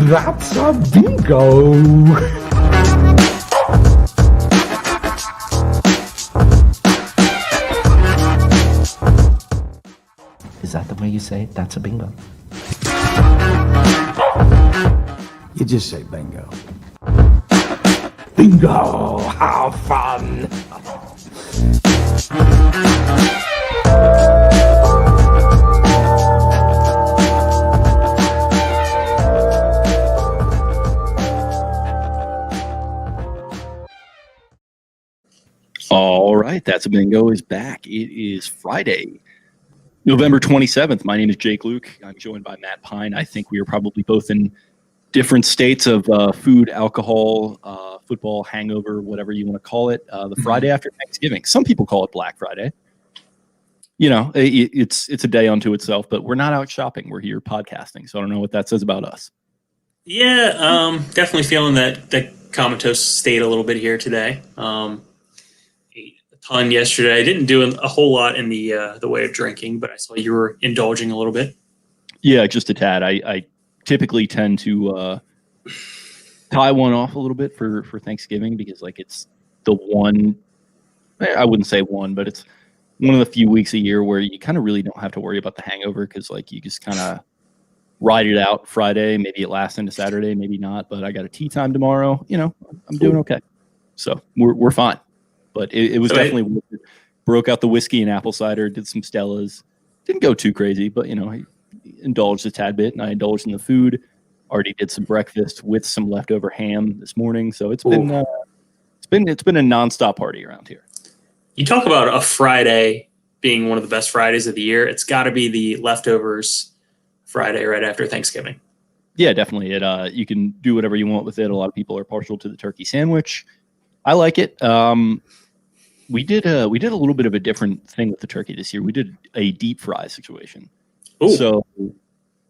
That's a bingo. Is that the way you say it? That's a bingo. You just say bingo. Bingo! How fun! All right, That's a Bingo is back. It is Friday, November 27th. My name is Jake Luke. I'm joined by Matt Pine. I think we are probably both in different states of food, alcohol, football, hangover, whatever you want to call it. The Friday after Thanksgiving. Some people call it Black Friday. You know, it's a day unto itself, but we're not out shopping. We're here podcasting. So I don't know what that says about us. Yeah, definitely feeling that comatose state a little bit here today. Ate a ton yesterday. I didn't do a whole lot in the way of drinking, but I saw you were indulging a little bit. Yeah, just a tad. I typically tend to tie one off a little bit for Thanksgiving because like it's the one, I wouldn't say one, but it's one of the few weeks a year where you kind of really don't have to worry about the hangover because like you just kind of ride it out Friday. Maybe it lasts into Saturday, maybe not. But I got a tea time tomorrow. You know, I'm doing okay, so we're fine. But it was definitely worth it. Broke out the whiskey and apple cider. Did some Stellas. Didn't go too crazy, but you know, I indulged a tad bit, and I indulged in the food. Already did some breakfast with some leftover ham this morning. So it's been a nonstop party around here. You talk about a Friday being one of the best Fridays of the year. It's got to be the leftovers Friday right after Thanksgiving. Yeah, definitely. You can do whatever you want with it. A lot of people are partial to the turkey sandwich. I like it. We did a little bit of a different thing with the turkey this year. We did a deep fry situation. Ooh. So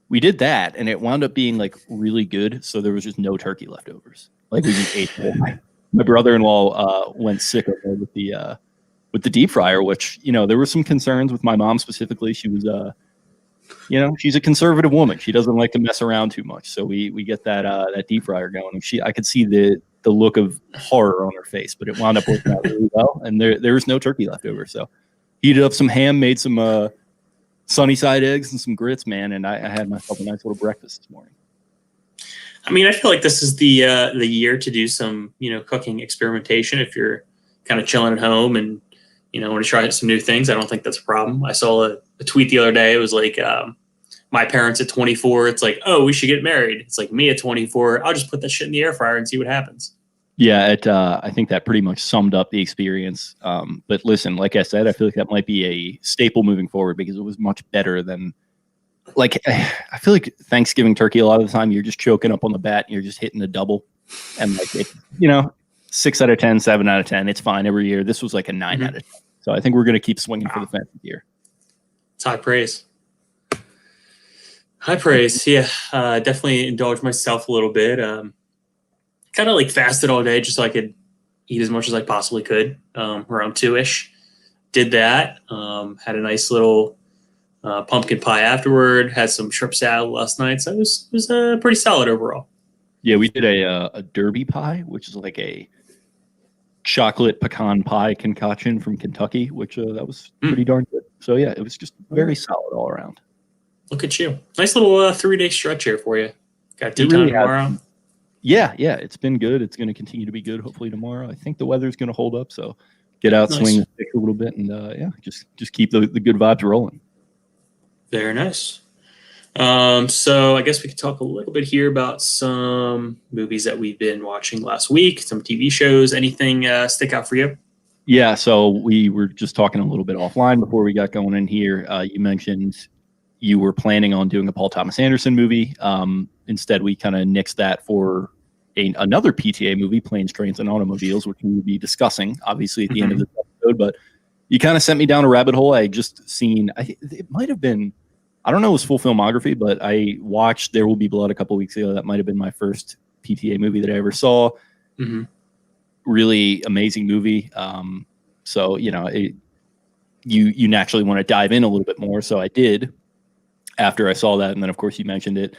we did that, and it wound up being like really good. So there was just no turkey leftovers. Like we just ate it. My brother-in-law went sick with the deep fryer, which, you know, there were some concerns with my mom specifically. She was, you know, she's a conservative woman. She doesn't like to mess around too much. So we get that deep fryer going. And I could see the look of horror on her face, but it wound up working out really well. And there was no turkey left over. So heated up some ham, made some sunny side eggs and some grits, man. And I had myself a nice little breakfast this morning. I mean, I feel like this is the year to do some, you know, cooking experimentation. If you're kind of chilling at home and, you know, want to try some new things, I don't think that's a problem. I saw a tweet the other day. It was like, my parents at 24, it's like, oh, we should get married. It's like me at 24, I'll just put that shit in the air fryer and see what happens. Yeah, I think that pretty much summed up the experience. But listen, like I said, I feel like that might be a staple moving forward because it was much better than, like, I feel like Thanksgiving turkey, a lot of the time you're just choking up on the bat and you're just hitting a double. And like, you know, 6 out of 10, 7 out of 10, it's fine every year. This was like a 9 out of 10. So I think we're going to keep swinging for the fence here. It's high praise. High praise. Yeah. Definitely indulged myself a little bit. Kind of like fasted all day just so I could eat as much as I possibly could, around 2-ish. Did that. Had a nice little pumpkin pie afterward. Had some shrimp salad last night. So it was pretty solid overall. Yeah, we did a derby pie, which is like a chocolate pecan pie concoction from Kentucky, which that was pretty darn good. So yeah, it was just very solid all around. Look at you. Nice little 3-day stretch here for you. Got tea time tomorrow. Yeah, it's been good. It's going to continue to be good hopefully tomorrow. I think the weather's going to hold up, so get out, swing the stick a little bit, and yeah, just keep the good vibes rolling. Very nice. So I guess we could talk a little bit here about some movies that we've been watching last week, some TV shows. Anything stick out for you? Yeah, so we were just talking a little bit offline before we got going in here. You mentioned you were planning on doing a Paul Thomas Anderson movie. Instead, we kind of nixed that for another PTA movie, Planes, Trains, and Automobiles, which we will be discussing, obviously, at the end of this episode. But you kind of sent me down a rabbit hole. I had just seen, it might have been, I don't know his full filmography, but I watched There Will Be Blood a couple weeks ago. That might have been my first PTA movie that I ever saw. Really amazing movie. So, you know, you naturally want to dive in a little bit more. So I did after I saw that. And then, of course, you mentioned it.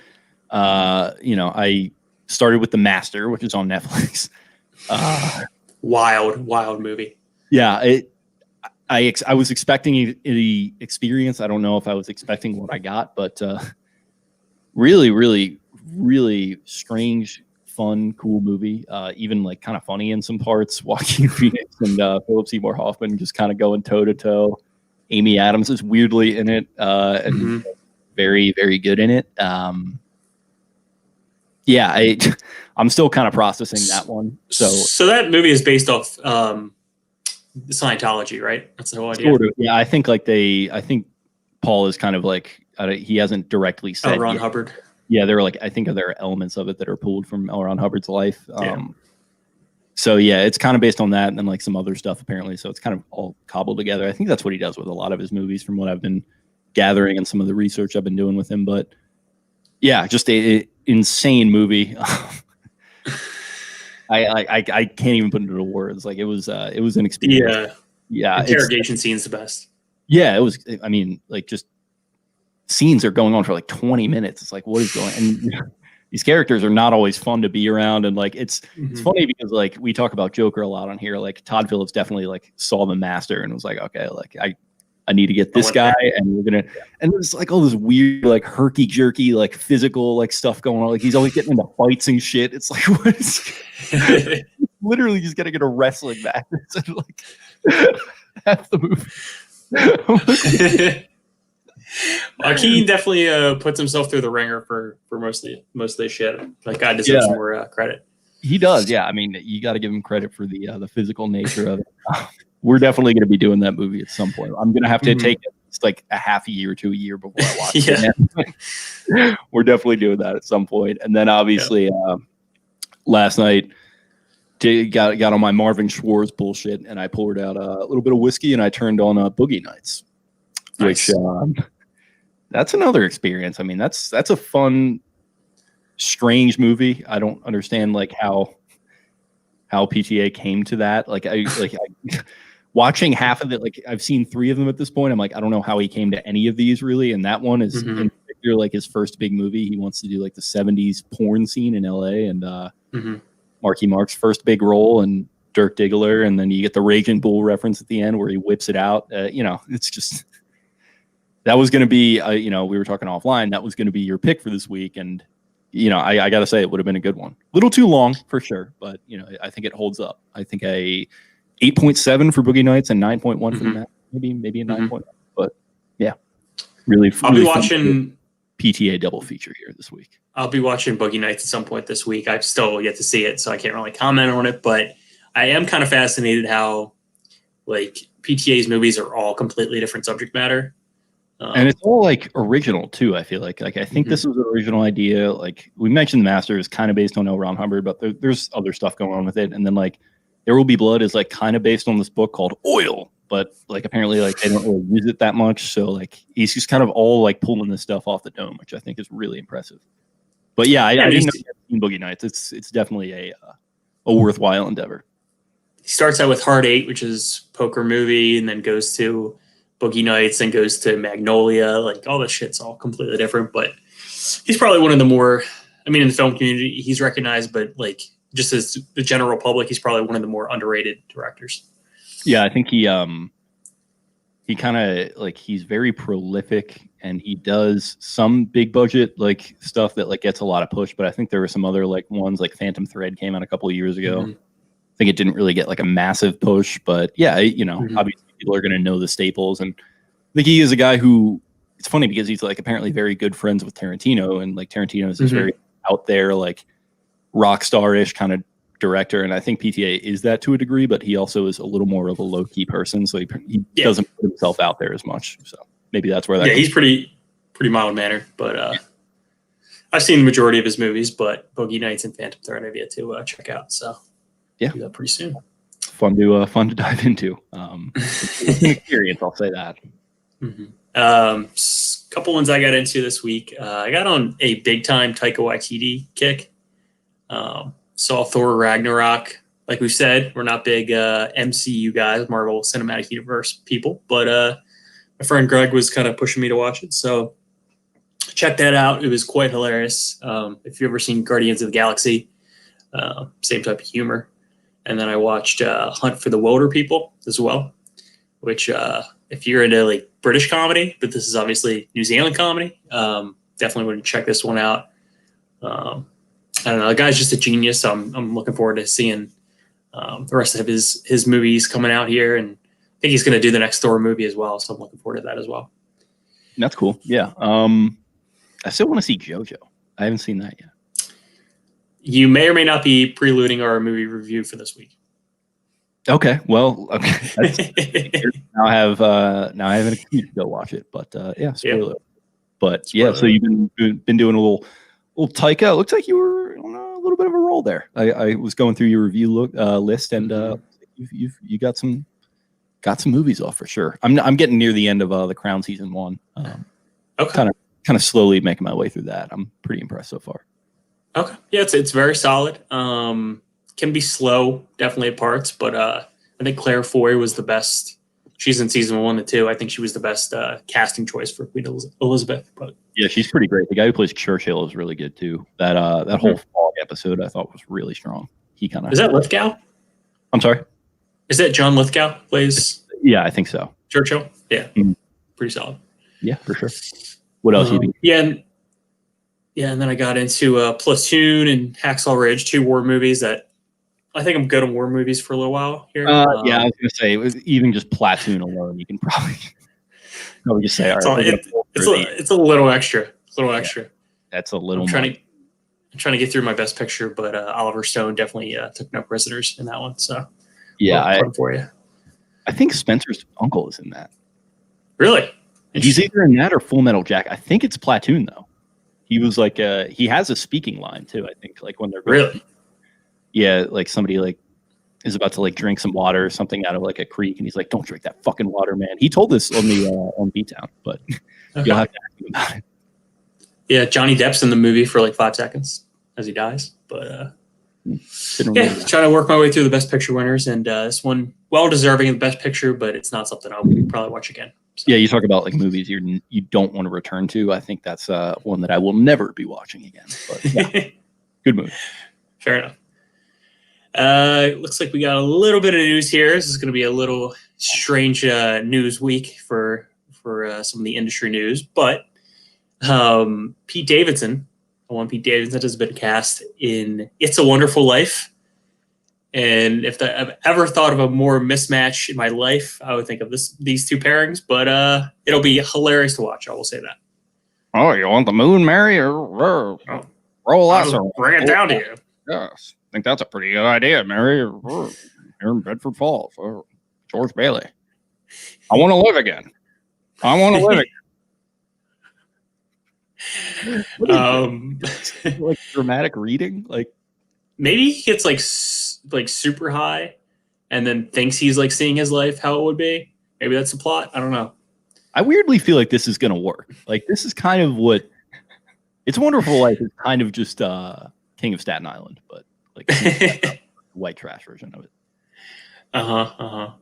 I started with The Master, which is on Netflix. Wild movie. Yeah, I was expecting the experience. I don't know if I was expecting what I got, but really, really, really strange, fun, cool movie. Even like kind of funny in some parts. Joaquin Phoenix and Philip Seymour Hoffman just kind of going toe to toe. Amy Adams is weirdly in it and very, very good in it. I'm still kind of processing that one. So that movie is based off Scientology, right? That's the whole idea. Sort of, yeah. I think Paul is kind of like he hasn't directly said. L. Ron Hubbard. Yeah, there are elements of it that are pulled from L. Ron Hubbard's life. So yeah, it's kind of based on that, and then like some other stuff apparently. So it's kind of all cobbled together. I think that's what he does with a lot of his movies, from what I've been gathering and some of the research I've been doing with him. But yeah, just a insane movie. I can't even put it into words. Like it was an experience. Yeah. Interrogation scene's the best. Yeah, it was. I mean, like just scenes are going on for like 20 minutes. It's like, what is going on? And these characters are not always fun to be around. And like, it's funny because like we talk about Joker a lot on here. Like Todd Phillips definitely like saw The Master and was like, okay, like I need to get this guy, and we're gonna. And there's like all this weird, like herky jerky, like physical, like stuff going on. Like he's always getting into fights and shit. It's like, what is? Literally, just gotta get a wrestling match. And like half the movie. Joaquin definitely puts himself through the ringer for most of this shit. Like, God deserves some more credit. He does, yeah. I mean, you got to give him credit for the physical nature of it. We're definitely going to be doing that movie at some point. I'm going to have to take it like a half a year to a year before I watch it. We're definitely doing that at some point. And then obviously last night got on my Marvin Schwartz bullshit, and I poured out a little bit of whiskey and I turned on Boogie Nights, which that's another experience. I mean, that's a fun, strange movie. I don't understand like how PTA came to that. Like I watching half of it, like I've seen 3 of them at this point. I'm like, I don't know how he came to any of these really. And that one is in particular like his first big movie. He wants to do like the 70s porn scene in LA, and Marky Mark's first big role, and Dirk Diggler. And then you get the Raging Bull reference at the end where he whips it out. It's just, that was going to be, we were talking offline, that was going to be your pick for this week. And, I got to say it would have been a good one. A little too long for sure, but, I think it holds up. I think a 8.7 for Boogie Nights and 9.1 for the match. Maybe a 9.1. But yeah, really. I'll be watching PTA double feature here this week. I'll be watching Boogie Nights at some point this week. I've still yet to see it, so I can't really comment on it. But I am kind of fascinated how like PTA's movies are all completely different subject matter. And it's all like original too. I feel like I think this was an original idea. Like we mentioned, The Master is kind of based on L. Ron Hubbard, but there's other stuff going on with it. And then like There Will Be Blood is like kind of based on this book called Oil, but like apparently like they don't really use it that much. So like he's just kind of all like pulling this stuff off the dome, which I think is really impressive. But yeah, I didn't know you had seen Boogie Nights. It's definitely a worthwhile endeavor. He starts out with Hard 8, which is poker movie, and then goes to Boogie Nights and goes to Magnolia. Like all this shit's all completely different, but he's probably one of the more, I mean, in the film community, he's recognized, but like just as the general public, he's probably one of the more underrated directors. Yeah, I think he kind of like, he's very prolific, and he does some big budget like stuff that like gets a lot of push. But I think there were some other like ones like Phantom Thread came out a couple of years ago. I think it didn't really get like a massive push, but yeah, obviously people are going to know the staples. And I think he is a guy who, it's funny because he's like apparently very good friends with Tarantino, and like Tarantino is this very out there, like rock star-ish kind of director. And I think PTA is that to a degree, but he also is a little more of a low key person. So he doesn't put himself out there as much. So maybe that's where that he's pretty mild mannered, but I've seen the majority of his movies, but Boogie Nights and Phantom Thread I've yet to check out. So yeah, do that pretty soon. Fun to dive into. It's an experience, I'll say that. Couple ones I got into this week. I got on a big time Taika Waititi kick. Saw Thor Ragnarok. Like we said, we're not big MCU guys, Marvel Cinematic Universe people, but my friend Greg was kind of pushing me to watch it, so check that out. It was quite hilarious. If you've ever seen Guardians of the Galaxy, same type of humor. And then I watched Hunt for the Wilder People as well, which if you're into like British comedy, but this is obviously New Zealand comedy, definitely want to check this one out. I don't know. The guy's just a genius. So I'm looking forward to seeing the rest of his movies coming out here. And I think he's going to do the next Thor movie as well. So I'm looking forward to that as well. That's cool. Yeah. I still want to see Jojo. I haven't seen that yet. You may or may not be preluding our movie review for this week. Okay. Well, okay. now I have an excuse to go watch it, but yeah, spoiler. But yeah, so you've been doing a little Taika. It looks like you were on a little bit of a roll there. I was going through your review list, and you got some movies off for sure. I'm getting near the end of The Crown season 1. Okay. Kind of slowly making my way through that. I'm pretty impressed so far. Okay. Yeah, it's very solid. Can be slow, definitely at parts, but I think Claire Foy was the best. She's in season 1 and 2. I think she was the best casting choice for Queen Elizabeth. But yeah, she's pretty great. The guy who plays Churchill is really good too. That whole Fog episode I thought was really strong. He kind of is that Lithgow? I'm sorry. Is that John Lithgow plays? Yeah, I think so. Churchill. Yeah, pretty solid. Yeah, for sure. What else you think? Yeah, and then I got into Platoon and Hacksaw Ridge, 2 war movies that I think I'm good on war movies for a little while here. Yeah, I was going to say, it was even just Platoon alone, you can probably just say, all right. It's a little extra. Yeah, that's a little I'm trying to get through my best picture, but Oliver Stone definitely took no prisoners in that one. So yeah, for you. I think Spencer's uncle is in that. Really? He's either in that or Full Metal Jacket. I think it's Platoon though. He was like he has a speaking line too. I think like when they're really, yeah, like somebody like is about to like drink some water or something out of like a creek, and he's like, "Don't drink that fucking water, man." He told this on the on B-Town, but you'll have to ask him about it. Yeah, Johnny Depp's in the movie for like 5 seconds as he dies, but trying to work my way through the Best Picture winners, and this one well deserving of the Best Picture, but it's not something I'll probably watch again. So. Yeah, you talk about like movies you don't want to return to. I think that's one that I will never be watching again. But yeah, good movie. Fair enough. It looks like we got a little bit of news here. This is going to be a little strange news week for some of the industry news, but Pete Davidson has been cast in It's a Wonderful Life. And if I've ever thought of a more mismatch in my life, I would think of these 2 pairings, but it'll be hilarious to watch. I will say that. Oh, you want the moon, Mary? Or roll us? Bring it down to you. Yes. I think that's a pretty good idea, Mary. Here in Bedford Falls. George Bailey. I want to live again. Like dramatic reading? Like maybe he gets like super high and then thinks he's like seeing his life how it would be. Maybe that's the plot. I don't know. I weirdly feel like this is going to work. Like this is kind of what It's a Wonderful Life is kind of just King of Staten Island, but like white trash version of it. I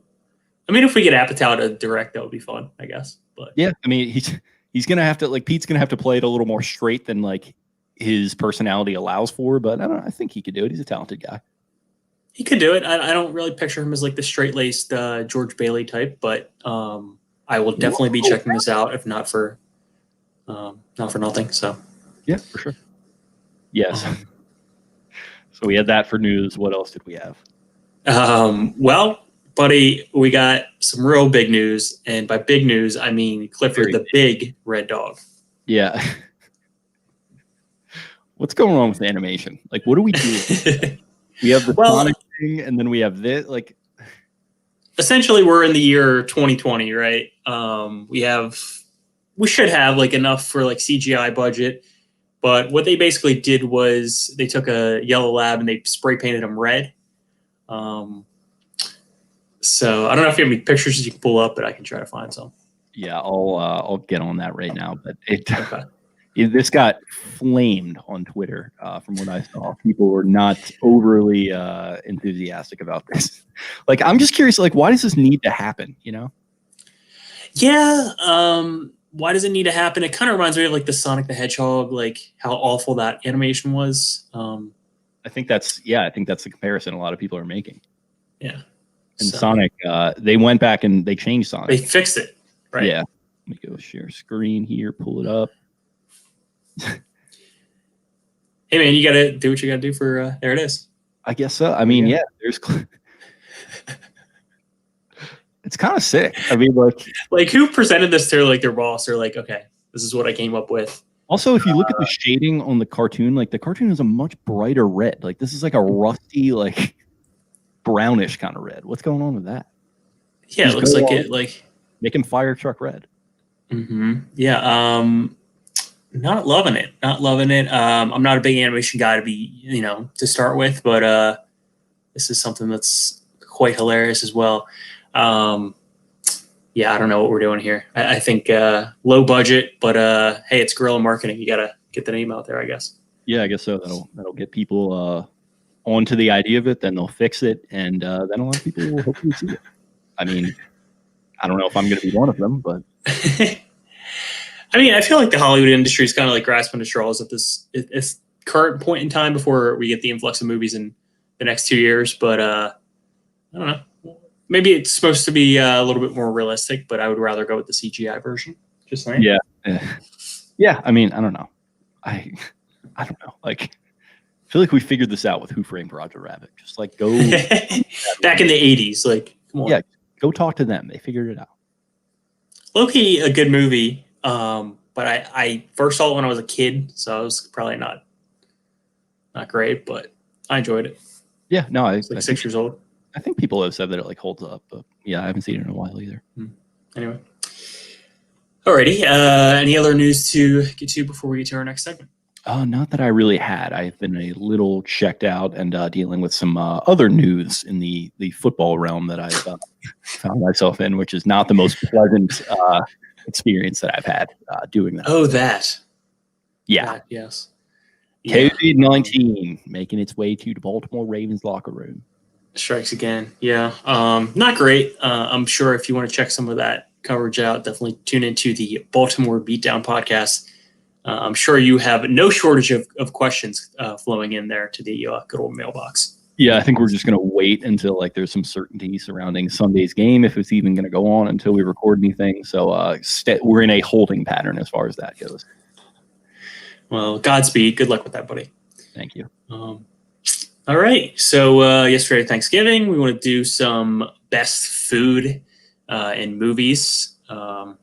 mean, if we get Apatow to direct, that would be fun, I guess. But yeah, I mean, he's gonna have to Pete's gonna have to play it a little more straight than like his personality allows for. But I don't know. I think he could do it. He's a talented guy. He could do it. I don't really picture him as like the straight-laced George Bailey type, but I will definitely be checking this out, if not for nothing. So yeah, for sure. Yes. So we had that for news. What else did we have? Well, buddy, we got some real big news, and by big news, I mean Clifford the Big Red Dog. Yeah. What's going on with animation? Like, what do we do? We have the Sonic thing, and then we have this. Like, essentially, we're in the year 2020, right? We should have like enough for like CGI budget, but what they basically did was they took a yellow lab and they spray painted him red. So I don't know if you have any pictures you can pull up, but I can try to find some. Yeah, I'll get on that right now. But this got flamed on Twitter. From what I saw, people were not overly enthusiastic about this. Like, I'm just curious. Like, why does this need to happen? You know? Yeah. why does it need to happen? It kind of reminds me of like the Sonic the Hedgehog, like how awful that animation was. I think that's the comparison a lot of people are making. Yeah. And Sonic, they went back and they changed Sonic. They fixed it, right? Yeah. Let me go share screen here, pull it up. Hey man, you gotta do what you gotta do for. There it is. I guess so. I mean, yeah, there's. It's kind of sick. I mean, like who presented this to like their boss? Or like, okay, this is what I came up with. Also, if you look at the shading on the cartoon, like the cartoon is a much brighter red. Like this is like a rusty, like brownish kind of red. What's going on with that? Yeah, it looks like it like making fire truck red. Mm-hmm. Yeah. Not loving it. Not loving it. I'm not a big animation guy to start with, but this is something that's quite hilarious as well. Yeah, I don't know what we're doing here. I think low budget, but hey, it's guerrilla marketing. You gotta get the name out there, I guess. Yeah, I guess so. That'll get people onto the idea of it. Then they'll fix it, and then a lot of people will hopefully see it. I mean, I don't know if I'm going to be one of them, but I mean, I feel like the Hollywood industry is kind of like grasping at straws at this current point in time before we get the influx of movies in the next 2 years. But I don't know. Maybe it's supposed to be a little bit more realistic, but I would rather go with the CGI version. Just saying. Yeah. Yeah. I mean, I don't know. I don't know. Like, I feel like we figured this out with Who Framed Roger Rabbit. Just like go back in the 80s. Like, come on. Yeah. Go talk to them. They figured it out. Low-key, a good movie. But I first saw it when I was a kid, so it was probably not great, but I enjoyed it. Yeah. No, I was like 6 years old. I think people have said that it like holds up, but yeah, I haven't seen it in a while either. Anyway. Alrighty. Any other news to get to before we get to our next segment? Not that I really had. I've been a little checked out and dealing with some other news in the football realm that I've found myself in, which is not the most pleasant experience that I've had doing that. Oh, that. Yeah. That, yes. COVID-19 making its way to the Baltimore Ravens locker room. Strikes again. Yeah. Not great. I'm sure if you want to check some of that coverage out, definitely tune into the Baltimore Beatdown podcast. I'm sure you have no shortage of questions flowing in there to the good old mailbox. Yeah, I think we're just going to wait until like there's some certainty surrounding Sunday's game, if it's even going to go on, until we record anything. So we're in a holding pattern as far as that goes. Well, Godspeed. Good luck with that, buddy. Thank you. All right. So yesterday, Thanksgiving, we want to do some best food in movies. I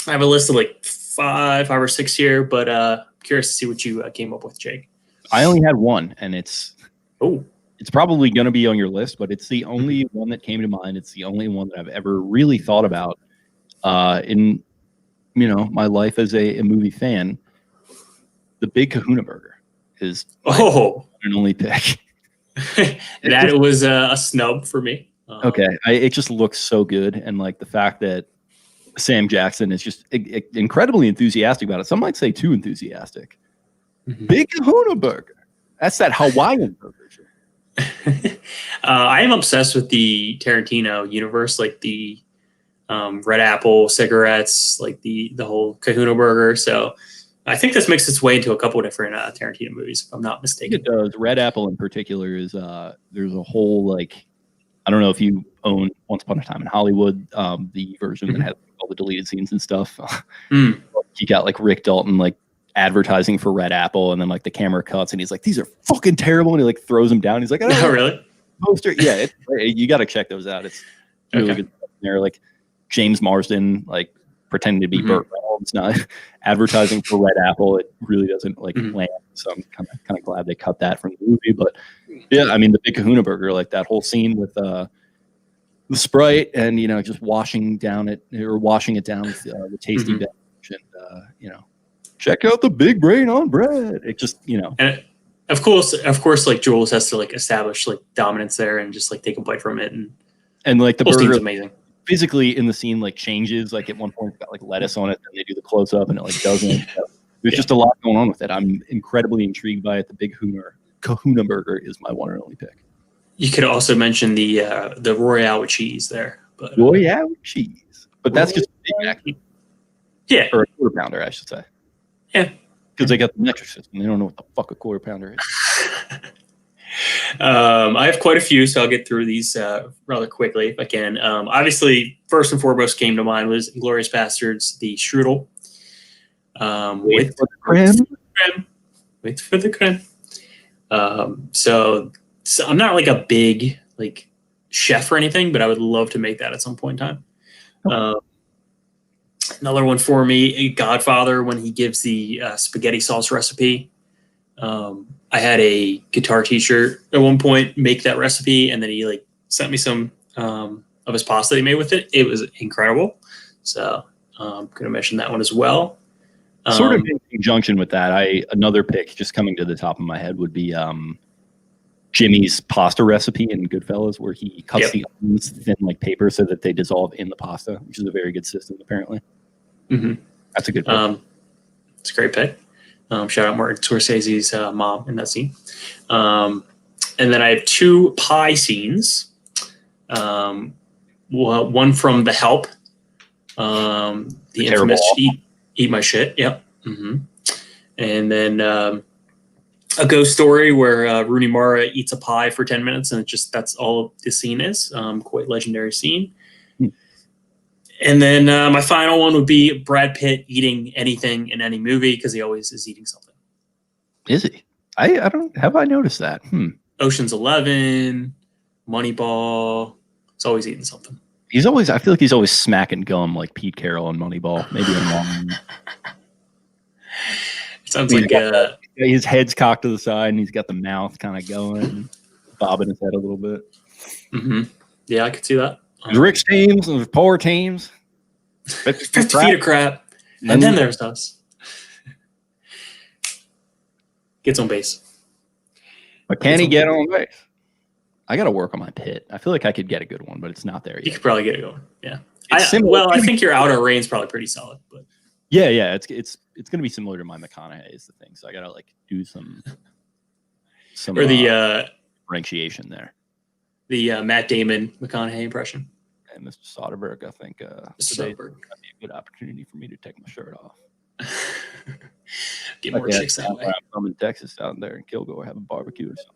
have a list of like five or six here, but curious to see what you came up with, Jake. I only had one, and it's it's probably going to be on your list, but it's the only one that came to mind. It's the only one that I've ever really thought about in my life as a movie fan. The Big Kahuna Burger is an only pick. That was a snub for me. Okay, it just looks so good, and like the fact that Sam Jackson is just incredibly enthusiastic about it. Some might say too enthusiastic. Big Kahuna Burger. That's that Hawaiian burger. I am obsessed with the Tarantino universe, like the Red Apple cigarettes, like the whole Kahuna Burger. So I think this makes its way into a couple of different Tarantino movies, if I'm not mistaken. It does. Red Apple in particular is there's a whole like, I don't know if you own Once Upon a Time in Hollywood, the version that has all the deleted scenes and stuff. You got like Rick Dalton like advertising for Red Apple, and then like the camera cuts and he's like, these are fucking terrible, and he like throws them down. He's like, oh really? Poster. Yeah, you got to check those out. It's really good stuff there. Like James Marsden like pretending to be Burt Reynolds, not advertising for Red Apple. It really doesn't like land. So I'm kind of glad they cut that from the movie. But yeah, I mean the Big Kahuna Burger, like that whole scene with the Sprite and just washing it down with the tasty beverage, and check out the big brain on bread. It just and of course like Jules has to like establish like dominance there and just like take a bite from it, and like the burger burger is amazing. Physically in the scene like changes. Like at one point it's got like lettuce on it, and they do the close up and it like doesn't. There's just a lot going on with it. I'm incredibly intrigued by it. The Big Kahuna Burger is my one and only pick. You could also mention the Royale with cheese there. But Royale with cheese. But that's just Big Mac. Yeah. Or a quarter pounder, I should say. Yeah. Because they got the metric system. They don't know what the fuck a quarter pounder is. I have quite a few, so I'll get through these rather quickly if I can. Obviously, first and foremost came to mind was Inglourious Bastards, the strudel. Wait for the creme. Wait for the creme. So I'm not like a big like chef or anything, but I would love to make that at some point in time. Another one for me, Godfather, when he gives the spaghetti sauce recipe. I had a guitar teacher at one point make that recipe, and then he like sent me some of his pasta that he made with it. It was incredible. So I'm going to mention that one as well. Sort of in conjunction with that, another pick just coming to the top of my head would be Jimmy's pasta recipe in Goodfellas, where he cuts the onions thin like paper so that they dissolve in the pasta, which is a very good system, apparently. Mm-hmm. That's a good pick. It's a great pick. Shout out Martin Scorsese's mom in that scene. And then I have two pie scenes. One from The Help. The infamous Eat My Shit. Yep. Mm-hmm. And then a ghost story where Rooney Mara eats a pie for 10 minutes, and that's all the scene is. Quite legendary scene. And then my final one would be Brad Pitt eating anything in any movie because he always is eating something. Is he? I don't have I noticed that. Ocean's 11, Moneyball. He's always eating something. I feel like he's always smacking gum like Pete Carroll in Moneyball. Maybe I'm wrong. It sounds like his head's cocked to the side and he's got the mouth kind of going, bobbing his head a little bit. Mm-hmm. Yeah, I could see that. There's rich teams, there's poor teams. 50 feet of crap. And then there's us. Gets on base. But can he get on base? I got to work on my pit. I feel like I could get a good one, but it's not there yet. You could probably get it going. Yeah. I think your outer range's probably pretty solid. But yeah. It's going to be similar to my McConaughey is the thing. So I got to like do some or the differentiation there. The Matt Damon McConaughey impression. And Mr. Soderbergh, I think today would be a good opportunity for me to take my shirt off. Get more chicks that way. I'm in Texas down there in Kilgore, have a barbecue or something.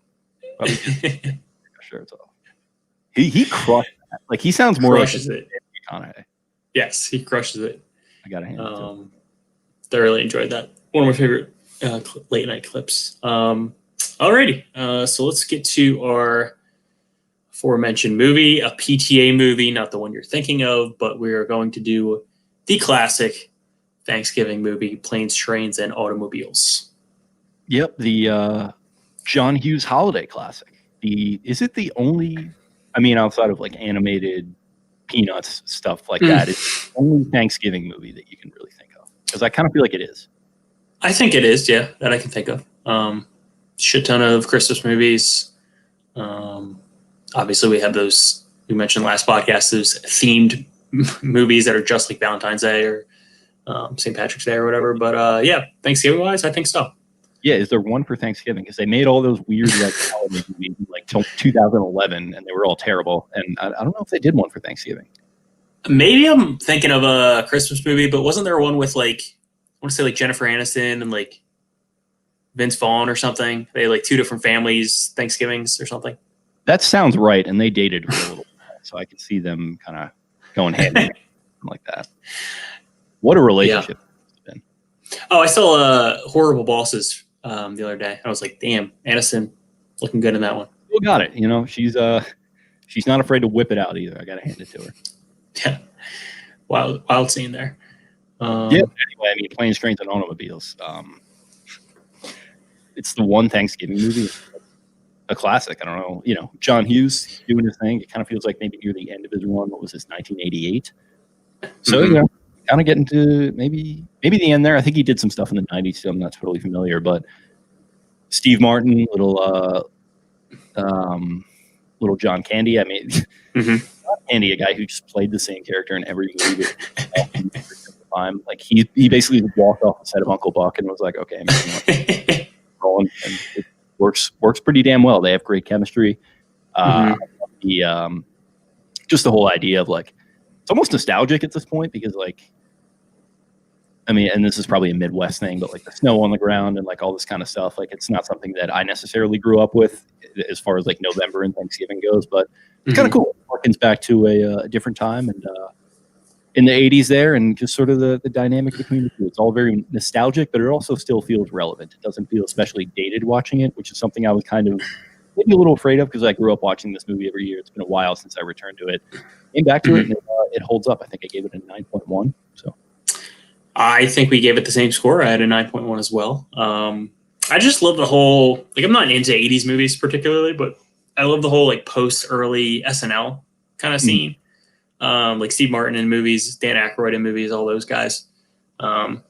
Probably take my shirts off. He crushed that. Like he sounds more crushes like it. McConaughey. Yes, he crushes it. I got a hand. Thoroughly enjoyed that. One of my favorite late night clips. Alrighty, so let's get to our aforementioned movie, a PTA movie, not the one you're thinking of, but we are going to do the classic Thanksgiving movie, Planes, Trains, and Automobiles. Yep, the John Hughes holiday classic. Is it the only, outside of like animated Peanuts stuff like that, it's the only Thanksgiving movie that you can really think of? Because I kind of feel like it is. I think it is, yeah, that I can think of. Shit ton of Christmas movies. Obviously, we have those we mentioned last podcast, those themed movies that are just like Valentine's Day or St. Patrick's Day or whatever. But yeah, Thanksgiving-wise, I think so. Yeah, is there one for Thanksgiving? Because they made all those weird like holiday movies like 2011, and they were all terrible. And I don't know if they did one for Thanksgiving. Maybe I'm thinking of a Christmas movie, but wasn't there one with like, I want to say like Jennifer Aniston and like Vince Vaughn or something? They had like two different families, Thanksgivings or something. That sounds right, and they dated for a little bit, so I could see them kind of going hand in hand like that. What a relationship it's been. Oh, I saw Horrible Bosses the other day. I was like, damn, Aniston looking good in that one. Still got it. You know, she's not afraid to whip it out either. I got to hand it to her. Yeah. Wild scene there. Yeah. Anyway, Planes, Trains, and Automobiles. It's the one Thanksgiving movie. A classic. I don't know. You know, John Hughes doing his thing. It kind of feels like maybe near the end of his run. What was this, 1988? So, you know, kind of getting to maybe the end there. I think he did some stuff in the 90s, so I'm not totally familiar. But Steve Martin, little John Candy. I mean, John Candy, a guy who just played the same character in every movie. Time. Like he basically walked off the set of Uncle Buck and was like, okay, I'm rolling. And it works pretty damn well. They have great chemistry. Just the whole idea of like, it's almost nostalgic at this point because like I mean, and this is probably a Midwest thing, but like the snow on the ground and like all this kind of stuff, like it's not something that I necessarily grew up with as far as like November and Thanksgiving goes, but it's kind of cool. It harkens back to a different time and in the 80s there, and just sort of the dynamic between the two. It's all very nostalgic, but it also still feels relevant. It doesn't feel especially dated watching it, which is something I was kind of maybe a little afraid of because I grew up watching this movie every year. It's been a while since I returned to it. Came back to it, and it holds up. I think I gave it a 9.1. So I think we gave it the same score. I had a 9.1 as well. I just love the whole, like, I'm not into 80s movies particularly, but I love the whole like post-early SNL kind of scene. Like Steve Martin in movies, Dan Aykroyd in movies, all those guys. And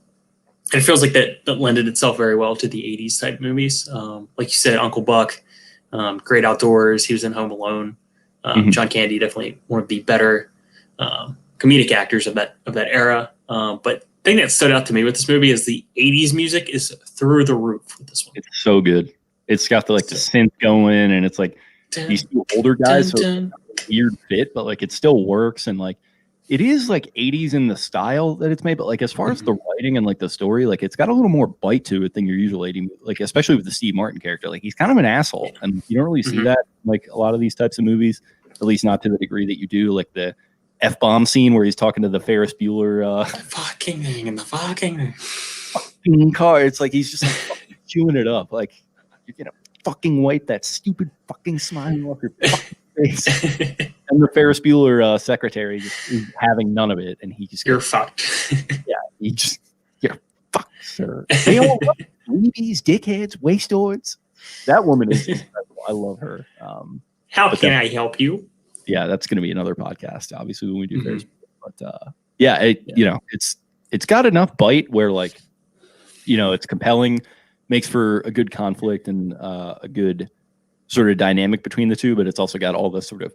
it feels like that lended itself very well to the 80s type movies. Like you said, Uncle Buck, Great Outdoors, he was in Home Alone. John Candy, definitely one of the better comedic actors of that era. But the thing that stood out to me with this movie is the 80s music is through the roof with this one. it's so good. It's got the synth going, and it's like these two older guys, so it's a weird fit, but like it still works, and like it is like 80s in the style that it's made, but like as far as the writing and like the story, like it's got a little more bite to it than your usual 80s, like especially with the Steve Martin character. Like he's kind of an asshole, and you don't really see that like a lot of these types of movies, at least not to the degree that you do, like the F-bomb scene where he's talking to the Ferris Bueller fucking thing and the fucking thing. fucking car. It's like he's just like fucking chewing it up. Like you're gonna fucking wipe that stupid fucking smile off your fucking face. And the Ferris Bueller secretary just is having none of it, and he just You're fucked. you're fucked, sir. They all love weebies, dickheads, wasteoids. That woman is incredible. I love her. How can I help you? Yeah, that's going to be another podcast, obviously, when we do Ferris Bueller. But you know, it's got enough bite where like, you know, it's compelling, makes for a good conflict and a good sort of dynamic between the two, but it's also got all the sort of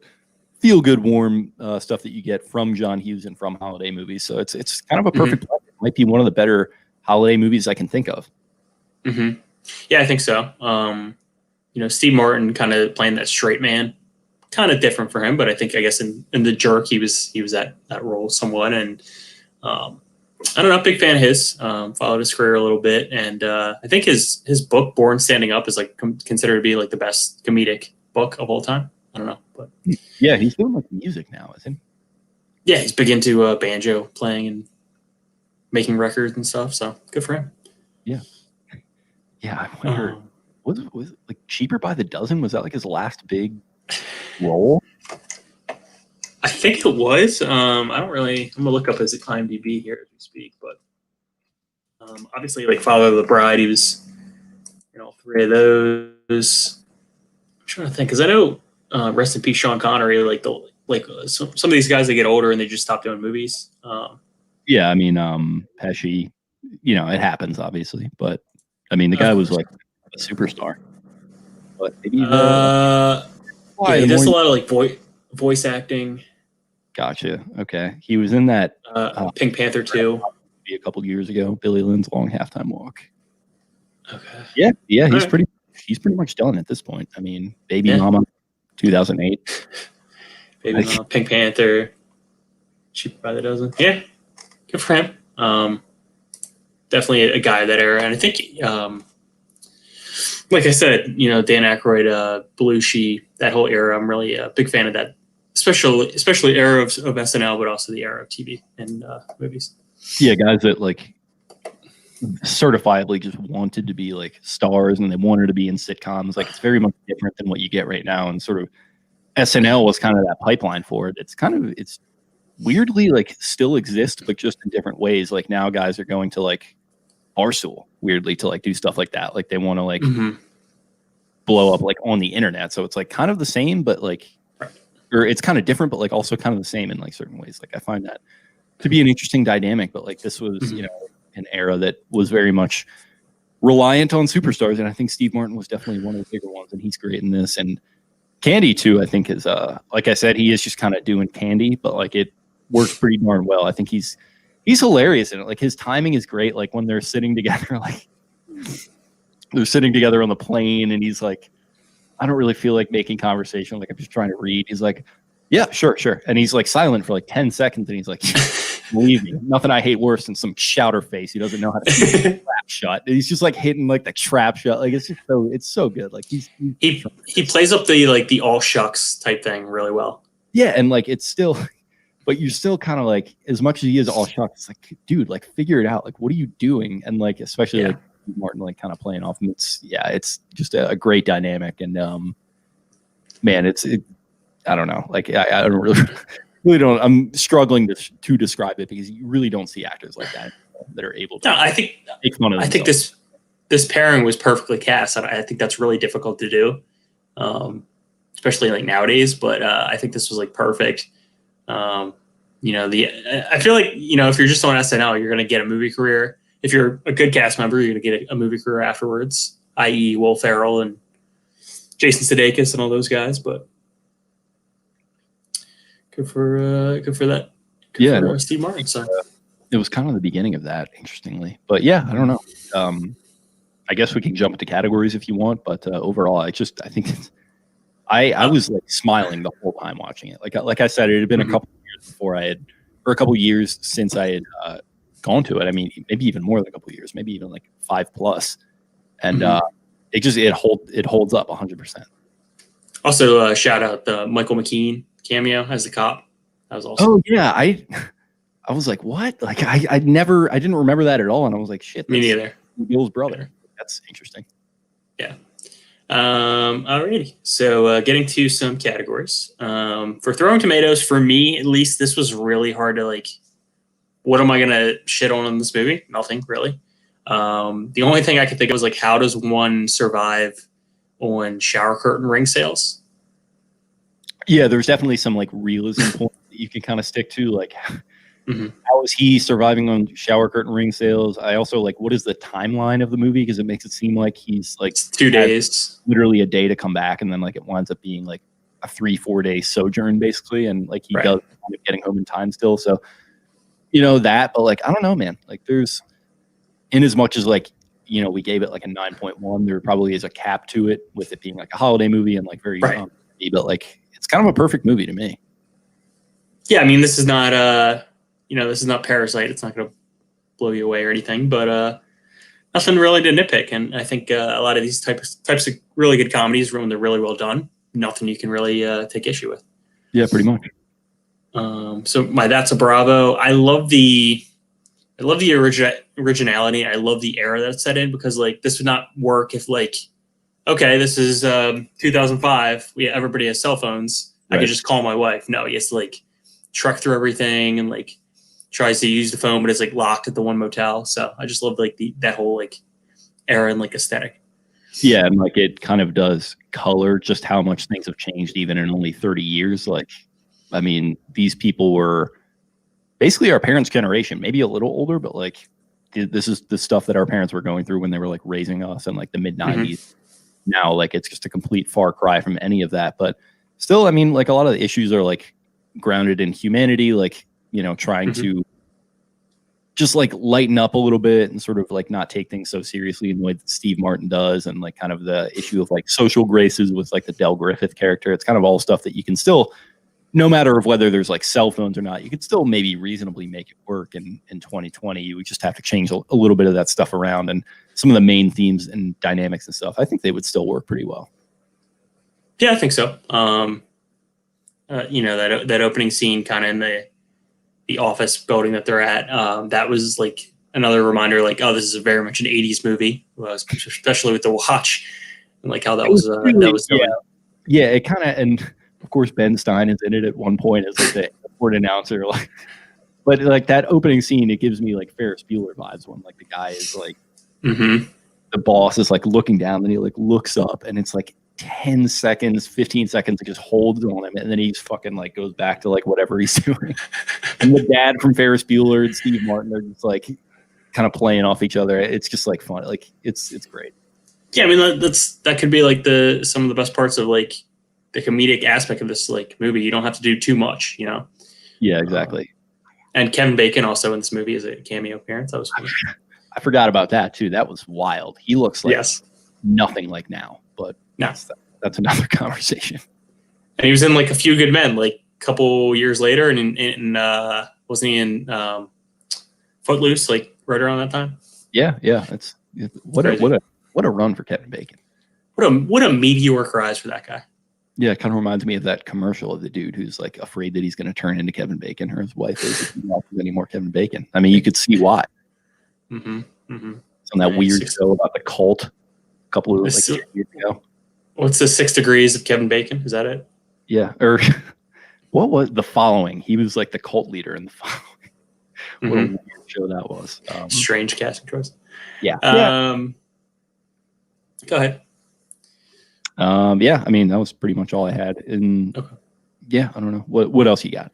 feel good, warm stuff that you get from John Hughes and from holiday movies. So it's kind of a perfect blend. It might be one of the better holiday movies I can think of. Yeah, I think so. You know, Steve Martin kind of playing that straight man, kind of different for him, but I guess in The Jerk he was that role somewhat, and I don't know, big fan of his. Followed his career a little bit, and I think his book Born Standing Up is like considered to be like the best comedic book of all time. I don't know, but yeah, he's doing like music now, isn't he? Yeah, he's big into banjo playing and making records and stuff. So good for him. Yeah, I wonder was it like Cheaper by the Dozen? Was that like his last big role? I think it was. I'm gonna look up his IMDb here as we speak, but obviously like Father of the Bride, he was in all three of those. I'm trying to think, because I know rest in peace Sean Connery, some of these guys, they get older and they just stop doing movies. Yeah, I mean Pesci, you know, it happens obviously, but I mean the guy was like a superstar. But maybe he does a lot of like voice acting. Gotcha. Okay. He was in that Pink Panther 2 a couple years ago. Billy Lynn's Long Halftime Walk. Okay. Yeah. He's pretty much done at this point. I mean, Baby Mama, 2008. Baby Mama, Pink Panther, Cheaper by the Dozen. Yeah, good for him. Definitely a guy of that era, and I think, like I said, you know, Dan Aykroyd, Belushi, that whole era. I'm really a big fan of that. Especially era of SNL, but also the era of TV and movies. Yeah, guys that like certifiably just wanted to be like stars and they wanted to be in sitcoms. Like it's very much different than what you get right now. And sort of SNL was kind of that pipeline for it. It's weirdly like still exists, but just in different ways. Like now guys are going to like Barstool weirdly to like do stuff like that. Like they want to like blow up like on the internet. So it's like kind of the same, but like, or it's kind of different, but like also kind of the same in like certain ways. Like I find that to be an interesting dynamic, but like this was, you know, an era that was very much reliant on superstars. And I think Steve Martin was definitely one of the bigger ones, and he's great in this. And Candy too, I think is, like I said, he is just kind of doing Candy, but like it works pretty darn well. I think he's hilarious in it. Like his timing is great. Like when they're sitting together, like they're sitting together on the plane and he's like, I don't really feel like making conversation. Like I'm just trying to read. He's like, yeah, sure. And he's like silent for like 10 seconds. And he's like, Believe me, nothing I hate worse than some chowder face. He doesn't know how to shoot a trap shot. He's just like hitting like the trap shot. Like it's so good. Like he plays up the all shucks type thing really well. Yeah, and like it's still, but you're still kind of like, as much as he is all shucks, it's like, dude, like figure it out. Like, what are you doing? And like, especially like Martin, like kind of playing off him. It's just a great dynamic. And man, I don't know. Like I don't really don't. I'm struggling to describe it because you really don't see actors like that are able to. No, I think make fun of themselves. this pairing was perfectly cast. I think that's really difficult to do, especially like nowadays. But I think this was like perfect. I feel like if you're just on SNL, you're gonna get a movie career. If you're a good cast member, you're gonna get a movie career afterwards, i.e., Will Ferrell and Jason Sudeikis and all those guys. But good for that. Good for Steve Martin. So it was kind of the beginning of that, interestingly. But yeah, I don't know. I guess we can jump into categories if you want. But overall, I think I was like smiling the whole time watching it. Like I said, it had been a couple of years a couple of years since I had gone to it. I mean, maybe even more than a couple of years, maybe even like 5+. And it holds up 100%. Also, shout out the Michael McKean cameo as the cop. That was awesome. Oh yeah, I was like, what? Like I didn't remember that at all, and I was like, shit. Me neither. Bill's brother. That's interesting. Yeah. Alrighty. So getting to some categories. For Throwing Tomatoes, for me at least, this was really hard to like. What am I gonna shit on in this movie? Nothing really. The only thing I could think of was like, how does one survive on shower curtain ring sales? Yeah, there's definitely some like realism points that you can kind of stick to, like how is he surviving on shower curtain ring sales? I also like, what is the timeline of the movie? Because it makes it seem like he's like 2 days, literally a day to come back, and then like it winds up being like a 3-4 day sojourn basically, and like he does end up getting home in time still. So that, but like I don't know, man. Like there's, in as much as like we gave it like a 9.1, there probably is a cap to it with it being like a holiday movie and like very young, but like it's kind of a perfect movie to me. Yeah, I mean, this is not this is not Parasite. It's not going to blow you away or anything, but nothing really to nitpick. And I think a lot of these types of really good comedies, when they're really well done, nothing you can really take issue with. Yeah, pretty much. So my That's a Bravo. I love the originality. I love the era that's set in, because like this would not work if like, okay, this is 2005. Everybody has cell phones. I could just call my wife. No, he has to like truck through everything and like tries to use the phone, but it's like locked at the one motel. So I just love like that whole like era and like aesthetic. Yeah, and like it kind of does color just how much things have changed even in only 30 years. Like, I mean, these people were basically our parents' generation, maybe a little older, but like this is the stuff that our parents were going through when they were like raising us in like the mid 90s. Now, like it's just a complete far cry from any of that. But still, I mean, like a lot of the issues are like grounded in humanity, like, trying to just like lighten up a little bit and sort of like not take things so seriously in the way that Steve Martin does. And like kind of the issue of like social graces with like the Del Griffith character. It's kind of all stuff that you can still, no matter of whether there's like cell phones or not, you could still maybe reasonably make it work in 2020. You would just have to change a little bit of that stuff around, and some of the main themes and dynamics and stuff, I think they would still work pretty well. Yeah, I think so. That opening scene kind of in the office building that they're at, that was like another reminder, like, oh, this is very much an 80s movie, especially with the watch and like how that was yeah, it kind of, and of course Ben Stein is in it at one point as like the airport announcer, like, but like that opening scene, it gives me like Ferris Bueller vibes when like the guy is like the boss is like looking down, then he like looks up and it's like 10 seconds, 15 seconds, it just holds on him, and then he's fucking like goes back to like whatever he's doing. And the dad from Ferris Bueller and Steve Martin are just like kind of playing off each other. It's just like fun. Like it's great. Yeah, I mean that could be like some of the best parts of like the comedic aspect of this like movie. You don't have to do too much, Yeah, exactly. And Kevin Bacon also in this movie is a cameo appearance. That was funny. I forgot about that too. That was wild. He looks like nothing like now, but that's another conversation. And he was in like A Few Good Men, like a couple years later, and in Wasn't he in Footloose like right around that time? Yeah. What a run for Kevin Bacon. What a meteoric rise for that guy. Yeah, it kind of reminds me of that commercial of the dude who's like afraid that he's going to turn into Kevin Bacon, or his wife is if he watches any more Kevin Bacon. I mean, you could see why. Mm-hmm. Mm-hmm. It's on that weird show about the cult a couple of years ago. What's the 6 Degrees of Kevin Bacon? Is that it? Yeah, or what was The Following? He was like the cult leader in The Following. What a weird show that was. Strange casting choice. Yeah. Go ahead. Yeah, I mean, that was pretty much all I had. And yeah, I don't know. What else you got?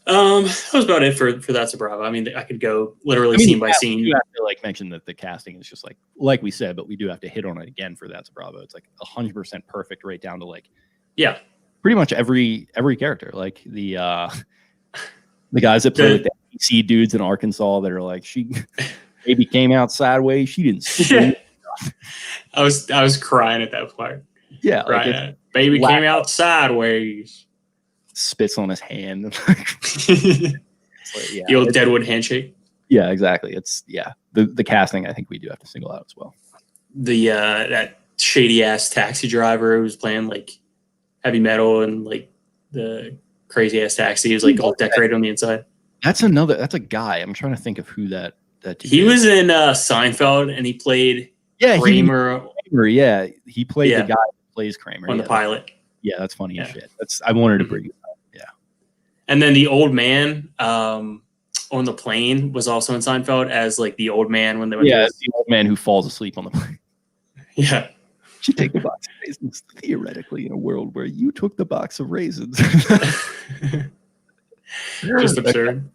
That was about it for That's a Bravo. I mean, I could go literally scene by scene. You have to like mention that the casting is just like we said, but we do have to hit on it again for That's a Bravo. It's like 100% perfect, right down to like pretty much every character. Like the guys that play like the AC dudes in Arkansas that are like, she maybe came out sideways. She didn't. I was crying at that part. Yeah, like baby came out sideways. Spits on his hand. The old Deadwood handshake. Yeah, exactly. It's the casting. I think we do have to single out as well. The that shady ass taxi driver who was playing like heavy metal and like the crazy ass taxi. He was like all decorated on the inside. That's a guy. I'm trying to think of who that he was in Seinfeld, and he played Kramer. He played the guy who plays Kramer on the pilot. Yeah, that's funny as shit. I wanted to bring it up. Yeah. And then the old man on the plane was also in Seinfeld as like the old man when they went the old man who falls asleep on the plane. Yeah. You take the box of raisins. Theoretically, in a world where you took the box of raisins. Just absurd.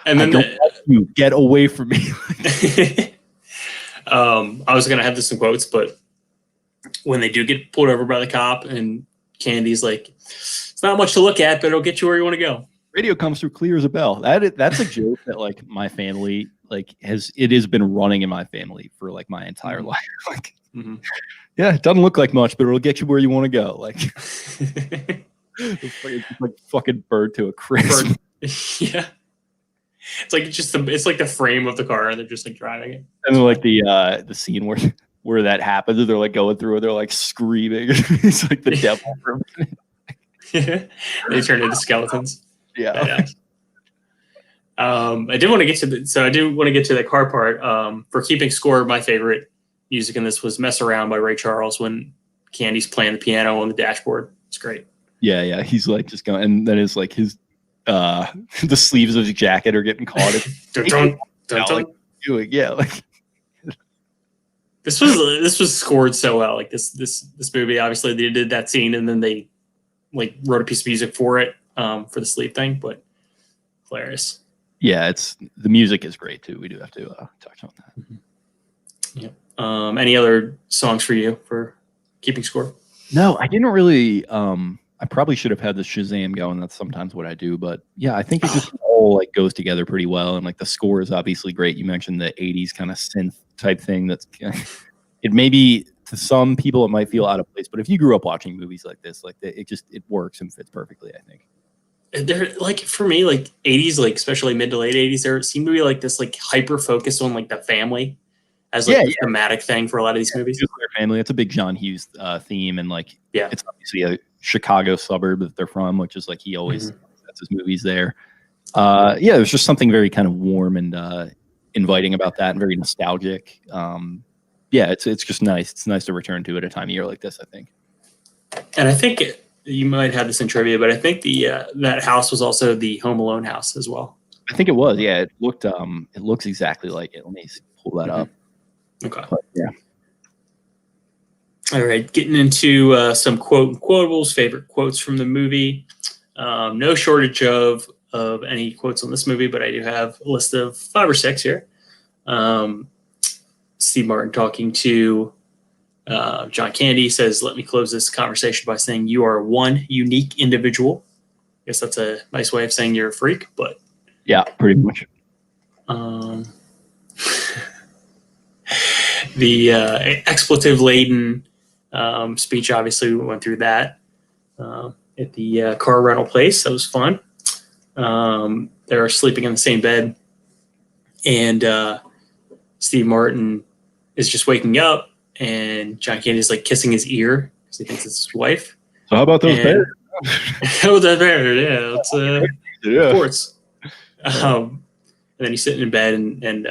And then you get away from me. I was gonna have this in quotes, but when they do get pulled over by the cop and Candy's like, it's not much to look at, but it'll get you where you want to go. Radio comes through clear as a bell. That's a joke that like my family has been running in my family for like my entire life. Like, yeah, it doesn't look like much, but it'll get you where you want to go. Like, it's like fucking bird to a crisp. Yeah. It's like the frame of the car, and they're just like driving it. And then like the scene where that happens, and they're like going through, and they're like screaming. It's like the devil. Yeah, they turn into skeletons. Yeah. I did want to get to the car part. For keeping score, my favorite music in this was "Mess Around" by Ray Charles when Candy's playing the piano on the dashboard. It's great. Yeah. He's like just going, and then it's like his the sleeves of his jacket are getting caught. This was scored so well. Like this movie, obviously they did that scene and then they like wrote a piece of music for it for the sleep thing, but hilarious. Yeah, the music is great too. We do have to touch on that. Yeah. Any other songs for you for keeping score? No, I didn't really. I probably should have had the Shazam going. That's sometimes what I do, but yeah, I think it just all like goes together pretty well. And like the score is obviously great. You mentioned the '80s kind of synth type thing. That's it. Maybe to some people it might feel out of place, but if you grew up watching movies like this, like it works and fits perfectly. I think. They're like for me, like '80s, like especially mid to late '80s, there seemed to be like this like hyper focus on like the family as like the thematic thing for a lot of these movies. Their family. It's a big John Hughes theme, and like it's obviously a Chicago suburb that they're from, which is like he always sets his movies there. There's just something very kind of warm and inviting about that, and very nostalgic. It's just nice. It's nice to return to at a time of year like this, I think. And I think you might have this in trivia, but I think the that house was also the Home Alone house as well. I think it was. Yeah, it looks exactly like it. Let me pull that up. Okay. But, yeah. All right, getting into some quotables, favorite quotes from the movie. No shortage of any quotes on this movie, but I do have a list of 5 or 6 here. Steve Martin talking to John Candy says, "Let me close this conversation by saying you are one unique individual." I guess that's a nice way of saying you're a freak, but yeah, pretty much. The expletive-laden speech, obviously, we went through that at the car rental place. That was fun. They're sleeping in the same bed, and Steve Martin is just waking up, and John Candy's like kissing his ear because he thinks it's his wife. So how about those bears? Oh, that bear, yeah, it's Yeah. sports. And then he's sitting in bed, and he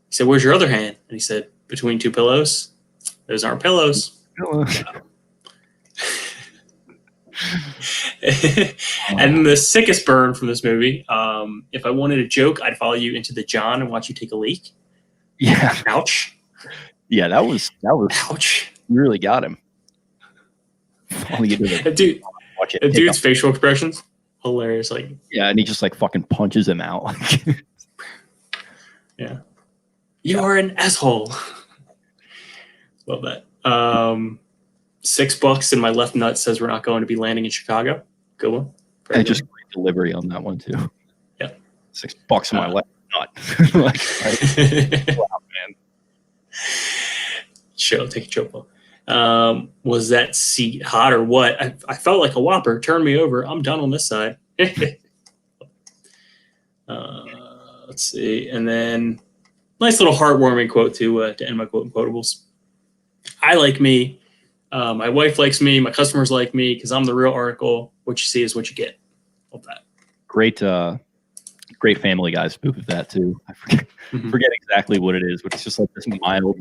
said, "Where's your other hand?" And he said, "Between two pillows." Those aren't pillows. And the sickest burn from this movie, if I wanted a joke, I'd follow you into the John and watch you take a leak. Yeah. Ouch. Yeah, that was Ouch. you really got him. Dude, Watch it. dude's facial expressions, hilarious. Like, yeah, and he just like fucking punches him out. yeah, you are an asshole. Love that. $6 in my left nut says we're not going to be landing in Chicago. Good one. And just great delivery on that one too. Yeah, $6 in my left nut. Like, wow, man. Take a choke. Was that seat hot or what? I felt like a Whopper. Turn me over. I'm done on this side. Let's see. And then nice little heartwarming quote to end my quote and quotables. I like me. My wife likes me. My customers like me because I'm the real article. What you see is what you get. Love that. Great Family Guy spoof of that too. I forget exactly what it is, but it's just like this mild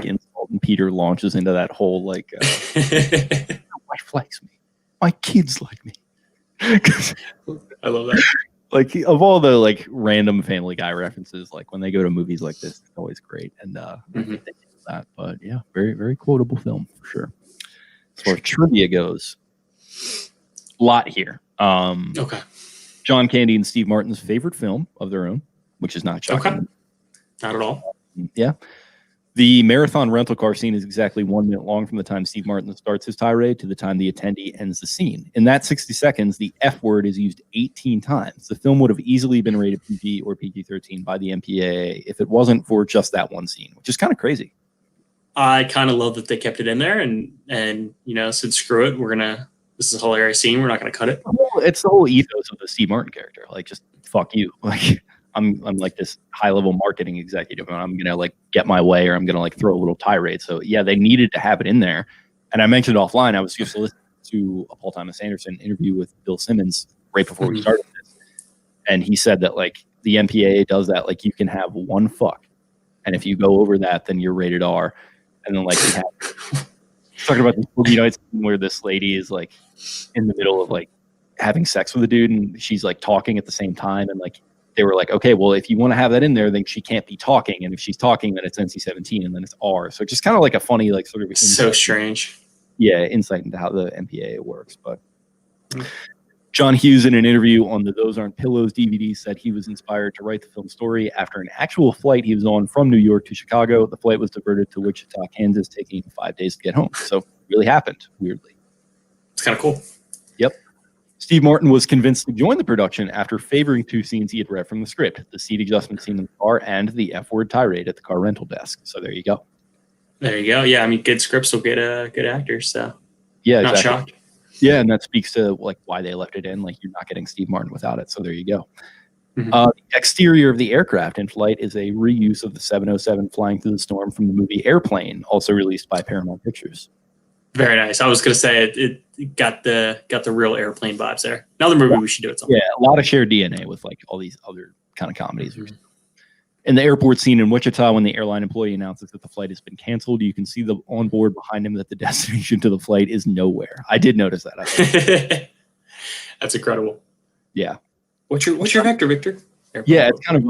insult, and Peter launches into that whole like, my wife likes me, my kids like me. I love that. Like of all the like random Family Guy references, like when they go to movies like this, it's always great. And that, but yeah, very very quotable film for sure. As far as trivia goes, a lot here. Okay. John Candy and Steve Martin's favorite film of their own, which is not shocking. Okay. Not at all. Yeah. The marathon rental car scene is exactly 1 minute long from the time Steve Martin starts his tirade to the time the attendee ends the scene. In that 60 seconds, the F word is used 18 times. The film would have easily been rated PG or PG-13 by the MPAA if it wasn't for just that one scene, which is kind of crazy. I kind of love that they kept it in there and said, screw it. This is a hilarious scene. We're not going to cut it. Well, it's the whole ethos of the Steve Martin character. Like, just fuck you. Like, I'm like this high level marketing executive, and I'm gonna like get my way, or I'm gonna like throw a little tirade. So yeah, they needed to have it in there. And I mentioned offline, I was just listening to a Paul Thomas Anderson interview with Bill Simmons right before we started this, and he said that like the MPAA does that. Like you can have one fuck, and if you go over that, then you're rated R. And then like talking about this movie night scene where this lady is like in the middle of like having sex with a dude, and she's like talking at the same time, and like. They were like, okay, well, if you want to have that in there, then she can't be talking. And if she's talking, then it's NC-17 and then it's R. So just kind of like a funny, like sort of insight. So strange. Yeah, insight into how the MPAA works. But John Hughes, in an interview on the Those Aren't Pillows DVD, said he was inspired to write the film story after an actual flight he was on from New York to Chicago. The flight was diverted to Wichita, Kansas, taking 5 days to get home. So it really happened, weirdly. It's kind of cool. Yep. Steve Martin was convinced to join the production after favoring two scenes he had read from the script, the seat adjustment scene in the car and the F-word tirade at the car rental desk. So there you go. There you go. Yeah, I mean, good scripts will get good actors. So yeah, not exactly. shocked. Yeah, and that speaks to like why they left it in. Like you're not getting Steve Martin without it. So there you go. The exterior of the aircraft in flight is a reuse of the 707 flying through the storm from the movie Airplane, also released by Paramount Pictures. Very nice. I was going to say it got the real Airplane vibes there. Another movie we should do at some point. Yeah, a lot of shared DNA with like all these other kind of comedies. In the airport scene in Wichita, when the airline employee announces that the flight has been canceled, you can see the on board behind him that the destination to the flight is nowhere. I did notice that. That's incredible. Yeah. What's your vector, Victor? Airport. Yeah, it's kind of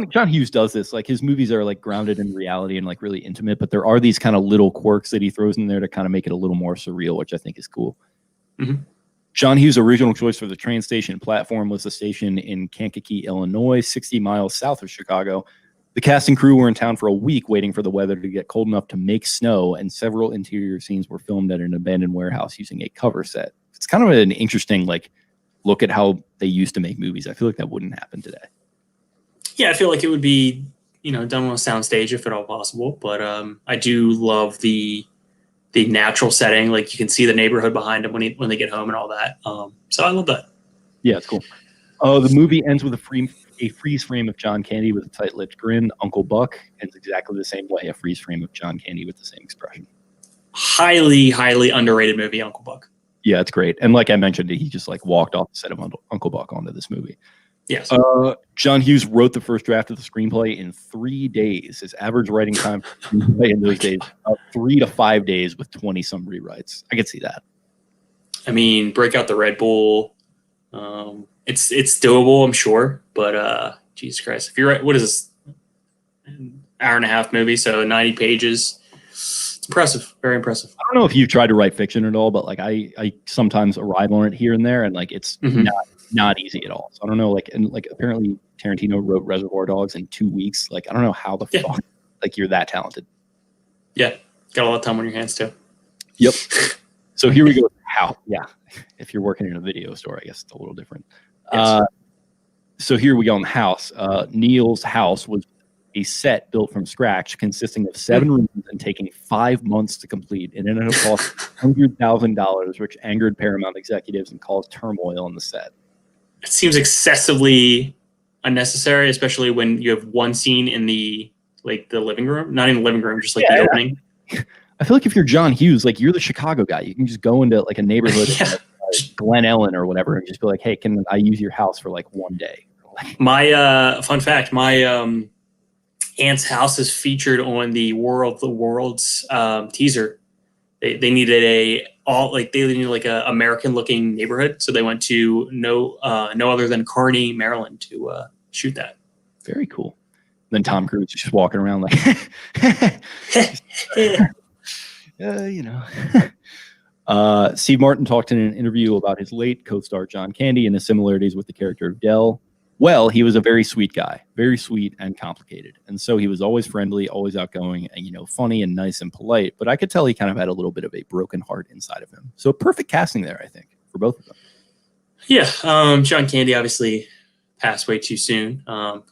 John Hughes does this. Like his movies are like grounded in reality and like really intimate, but there are these kind of little quirks that he throws in there to kind of make it a little more surreal, which I think is cool. John Hughes' original choice for the train station platform was the station in Kankakee, Illinois, 60 miles south of Chicago. The cast and crew were in town for a week waiting for the weather to get cold enough to make snow, and several interior scenes were filmed at an abandoned warehouse using a cover set. It's kind of an interesting like look at how they used to make movies. I feel like that wouldn't happen today. Yeah, I feel like it would be, done on a soundstage if at all possible. But I do love the the natural setting. Like you can see the neighborhood behind him when they get home and all that. So I love that. Yeah, it's cool. The movie ends with a freeze frame of John Candy with a tight-lipped grin. Uncle Buck ends exactly the same way, a freeze frame of John Candy with the same expression. Highly, highly underrated movie, Uncle Buck. Yeah, it's great. And like I mentioned, he just like walked off the set of Uncle Buck onto this movie. Yes. John Hughes wrote the first draft of the screenplay in 3 days. His average writing time for the screenplay in those days, 3 to 5 days with 20-some rewrites. I could see that. I mean, break out the Red Bull. It's doable, I'm sure. But Jesus Christ, if you're right, what is this? An hour and a half movie, so 90 pages. It's impressive, very impressive. I don't know if you've tried to write fiction at all, but like I sometimes arrive on it here and there, and like it's not easy at all. So I don't know, like, and like apparently Tarantino wrote Reservoir Dogs in 2 weeks. Like I don't know how the fuck like you're that talented. Yeah, got a lot of time on your hands too. Yep. So here we go. How? Yeah. If you're working in a video store, I guess it's a little different. Yes. So here we go on the house. Neil's house was a set built from scratch, consisting of 7 rooms and taking 5 months to complete. It ended up costing $100,000, which angered Paramount executives and caused turmoil on the set. It seems excessively unnecessary, especially when you have one scene in the living room, not in the living room, just like the opening. I feel like if you're John Hughes, like you're the Chicago guy, you can just go into like a neighborhood, like Glen Ellen or whatever, and just be like, "Hey, can I use your house for like 1 day?" My fun fact: my aunt's house is featured on the World's teaser. They needed a American looking neighborhood, so they went to no other than Kearney, Maryland, to shoot that. Very cool. Then Tom Cruise is just walking around like, you know. Steve Martin talked in an interview about his late co-star John Candy and the similarities with the character of Del. Well, he was a very sweet guy, very sweet and complicated. And so he was always friendly, always outgoing, and, funny and nice and polite. But I could tell he kind of had a little bit of a broken heart inside of him. So perfect casting there, I think, for both of them. Yeah. John Candy obviously passed way too soon.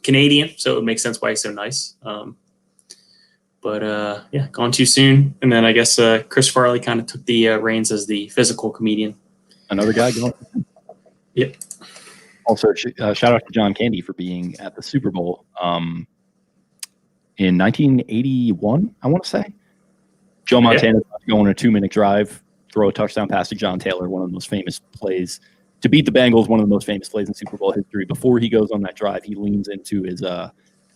Canadian, so it makes sense why he's so nice. But gone too soon. And then I guess Chris Farley kind of took the reins as the physical comedian. Another guy going. Yep. Also, shout out to John Candy for being at the Super Bowl in 1981, I want to say. Joe Montana going on a 2-minute drive, throw a touchdown pass to John Taylor, one of the most famous plays. To beat the Bengals, one of the most famous plays in Super Bowl history. Before he goes on that drive, he leans into his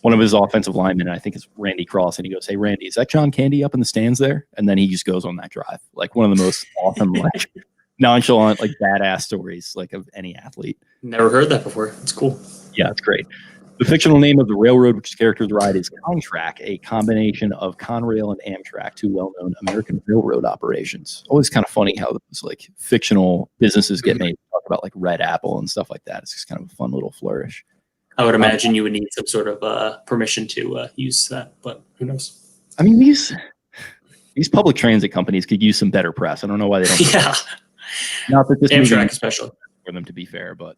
one of his offensive linemen, and I think it's Randy Cross, and he goes, "Hey, Randy, is that John Candy up in the stands there?" And then he just goes on that drive. Like one of the most awesome, like nonchalant, like badass stories like of any athlete. Never heard that before. It's cool. Yeah, it's great. The fictional name of the railroad which the characters ride is Contrack, a combination of Conrail and Amtrak, two well-known American railroad operations. Always kind of funny how those like fictional businesses get made. Talk about like Red Apple and stuff like that. It's just kind of a fun little flourish. I would imagine you would need some sort of permission to use that, but who knows? I mean, these public transit companies could use some better press. I don't know why they don't. Yeah. Not that this Amtrak especially. For them to be fair, but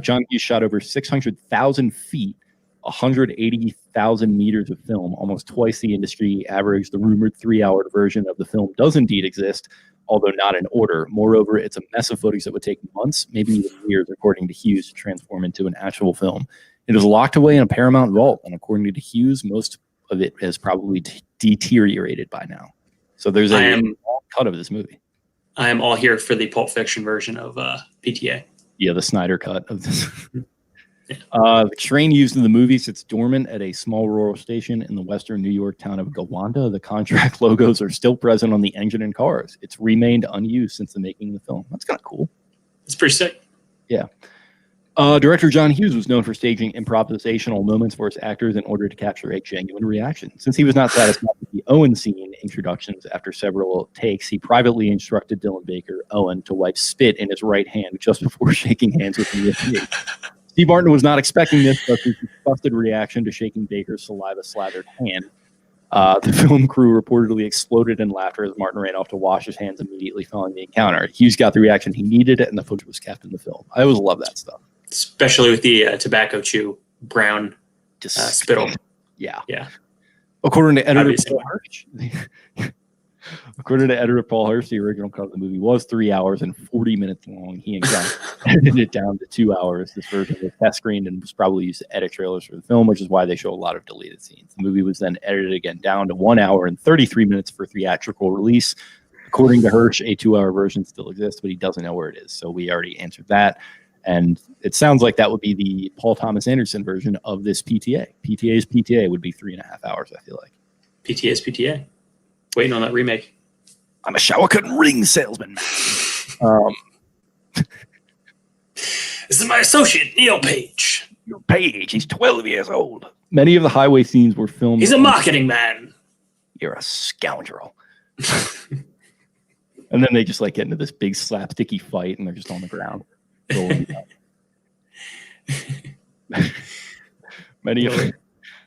John Hughes shot over 600,000 feet, 180,000 meters of film, almost twice the industry average. The rumored 3-hour version of the film does indeed exist, although not in order. Moreover, it's a mess of footage that would take months, maybe even years, according to Hughes, to transform into an actual film. It is locked away in a Paramount vault, and according to Hughes, most of it has probably deteriorated by now. So there's a long cut of this movie. I am all here for the Pulp Fiction version of PTA. Yeah, the Snyder cut of this. The train used in the movie sits dormant at a small rural station in the western New York town of Gowanda. The contract logos are still present on the engine and cars. It's remained unused since the making of the film. That's kind of cool. It's pretty sick. Yeah. Director John Hughes was known for staging improvisational moments for his actors in order to capture a genuine reaction. Since he was not satisfied with the Owen scene introductions after several takes, he privately instructed Dylan Baker, Owen, to wipe spit in his right hand just before shaking hands with him. Steve Martin was not expecting this, but his disgusted reaction to shaking Baker's saliva-slathered hand. The film crew reportedly exploded in laughter as Martin ran off to wash his hands immediately following the encounter. Hughes got the reaction he needed, and the footage was kept in the film. I always love that stuff. Especially with the tobacco chew brown spittle. Yeah. Yeah. According to editor According to editor Paul Hurst, the original cut of the movie was 3 hours and 40 minutes long. He and John edited it down to 2 hours. This version was test screened and was probably used to edit trailers for the film, which is why they show a lot of deleted scenes. The movie was then edited again down to 1 hour and 33 minutes for theatrical release. According to Hirsch, a 2-hour version still exists, but he doesn't know where it is. So we already answered that. And it sounds like that would be the Paul Thomas Anderson version of this PTA. PTA's PTA would be 3.5 hours, I feel like. PTA's PTA. Waiting on that remake. I'm a shower curtain ring salesman. This is my associate, Neil Page. Neil Page, he's 12 years old. Many of the highway scenes were filmed. He's a marketing man. You're a scoundrel. And then they just like get into this big slapsticky fight and they're just on the ground.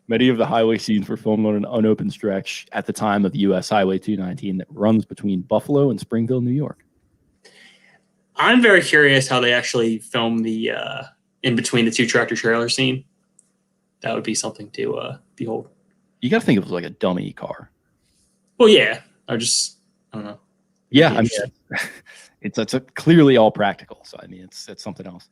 Many of the highway scenes were filmed on an unopened stretch at the time of US Highway 219 that runs between Buffalo and Springville, New York. I'm very curious how they actually filmed the in between the two tractor trailer scene. That would be something to behold. You got to think it was like a dummy car. Well, yeah. I don't know. Yeah, I mean, it's clearly all practical. So I mean, it's something else.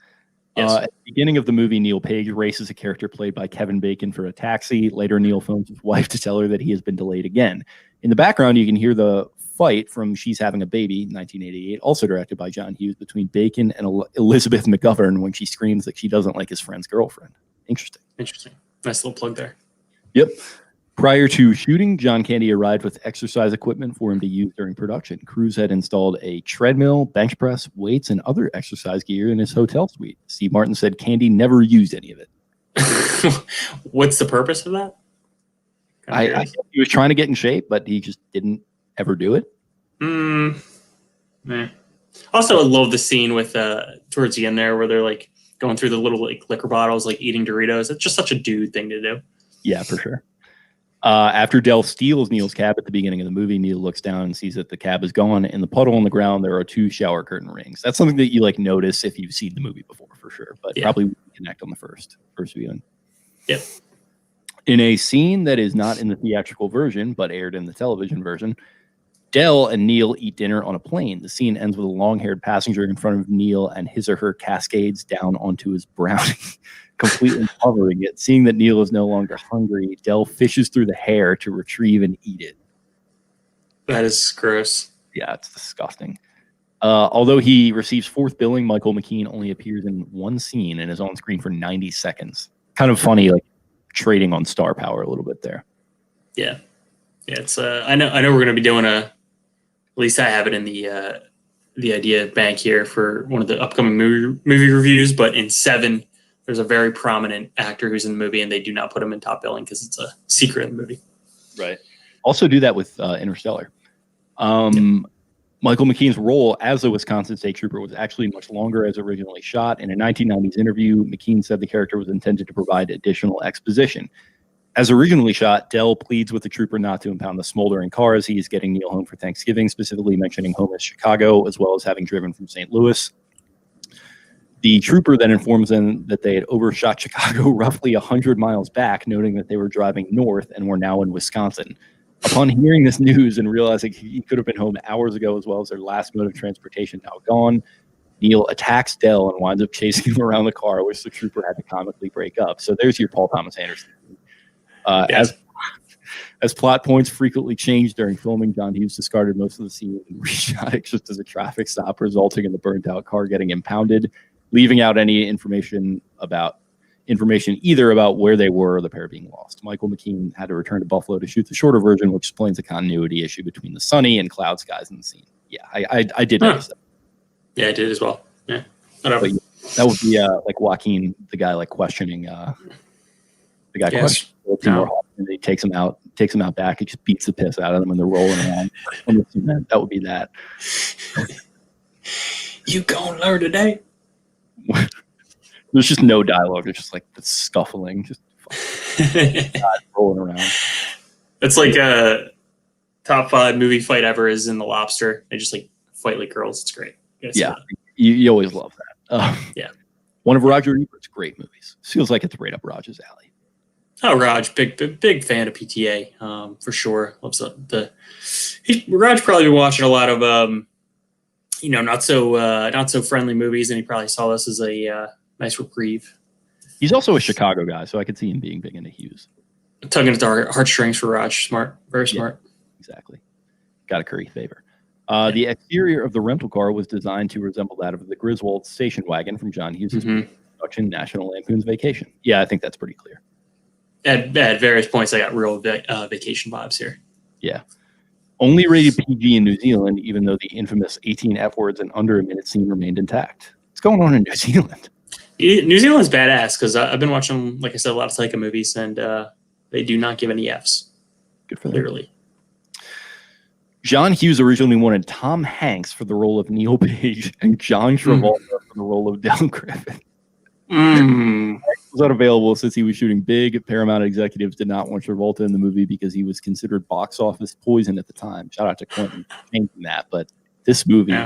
Yes. At the beginning of the movie, Neil Page races a character played by Kevin Bacon for a taxi. Later, Neil phones his wife to tell her that he has been delayed again. In the background, you can hear the fight from She's Having a Baby, 1988, also directed by John Hughes, between Bacon and Elizabeth McGovern when she screams that she doesn't like his friend's girlfriend. Interesting. Nice little plug there. Yep. Prior to shooting, John Candy arrived with exercise equipment for him to use during production. Crews had installed a treadmill, bench press, weights, and other exercise gear in his hotel suite. Steve Martin said Candy never used any of it. What's the purpose of that? I think he was trying to get in shape, but he just didn't ever do it. Also, I love the scene with towards the end there where they're like going through the little like liquor bottles, like eating Doritos. It's just such a dude thing to do. Yeah, for sure. After Dell steals Neil's cab at the beginning of the movie, Neil looks down and sees that the cab is gone. In the puddle on the ground, there are 2 shower curtain rings. That's something that you like notice if you've seen the movie before, for sure. But probably wouldn't connect on the first viewing. Yep. In a scene that is not in the theatrical version, but aired in the television version, Dell and Neil eat dinner on a plane. The scene ends with a long-haired passenger in front of Neil and his or her cascades down onto his brownie, completely covering it. Seeing that Neil is no longer hungry, Dell fishes through the hair to retrieve and eat it. That is gross. Yeah, it's disgusting. Although he receives 4th billing, Michael McKean only appears in one scene and is on screen for 90 seconds. Kind of funny, like trading on star power a little bit there. Yeah. It's I know we're going to be doing at least I have it in the idea bank here for one of the upcoming movie reviews, but in 7 there's a very prominent actor who's in the movie and they do not put him in top billing because it's a secret in the movie. Right. Also do that with Interstellar. Michael McKean's role as a Wisconsin State Trooper was actually much longer as originally shot. In a 1990s interview, McKean said the character was intended to provide additional exposition. As originally shot, Dell pleads with the trooper not to impound the smoldering car as he is getting Neil home for Thanksgiving, specifically mentioning home as Chicago, as well as having driven from St. Louis. The trooper then informs them that they had overshot Chicago roughly 100 miles back, noting that they were driving north and were now in Wisconsin. Upon hearing this news and realizing he could have been home hours ago, as well as their last mode of transportation now gone, Neil attacks Dell and winds up chasing him around the car, which the trooper had to comically break up. So there's your Paul Thomas Anderson. As plot points frequently changed during filming, John Hughes discarded most of the scene and reshot it just as a traffic stop, resulting in the burnt-out car getting impounded, leaving out any information either about where they were or the pair being lost. Michael McKean had to return to Buffalo to shoot the shorter version, which explains the continuity issue between the sunny and cloud skies in the scene. Yeah, I did notice that. Yeah, I did as well. Yeah, that would be like Joaquin, the guy like questioning the guy questioning. And he takes him out back. He just beats the piss out of them, and they're rolling around on the cement. That would be that. You gonna learn today? There's just no dialogue. It's just like the scuffling, just rolling around. It's like a top 5 movie fight ever is in The Lobster. They just like fight like girls. It's great. Yeah, you always love that. Yeah, one of Roger Ebert's great movies. Feels like it's right up Roger's alley. Oh, Raj, big fan of PTA, for sure. Loves Raj probably been watching a lot of not so friendly movies, and he probably saw this as a nice reprieve. He's also a Chicago guy, so I could see him being big into Hughes. Tugging at the heartstrings for Raj. Smart, very smart. Exactly. Got to curry favor. The exterior of the rental car was designed to resemble that of the Griswold station wagon from John Hughes' production National Lampoon's Vacation. Yeah, I think that's pretty clear. At various points, I got real vacation vibes here. Yeah. Only rated PG in New Zealand, even though the infamous 18 F words and under a minute scene remained intact. What's going on in New Zealand? New Zealand's badass because I've been watching, like I said, a lot of Taika movies, and they do not give any Fs. Good for them. Clearly. John Hughes originally wanted Tom Hanks for the role of Neil Page and John Travolta for the role of Del Griffith. Hanks was unavailable since he was shooting big. Paramount executives did not want Travolta in the movie because he was considered box office poison at the time. Shout out to Clinton for changing that, but this movie,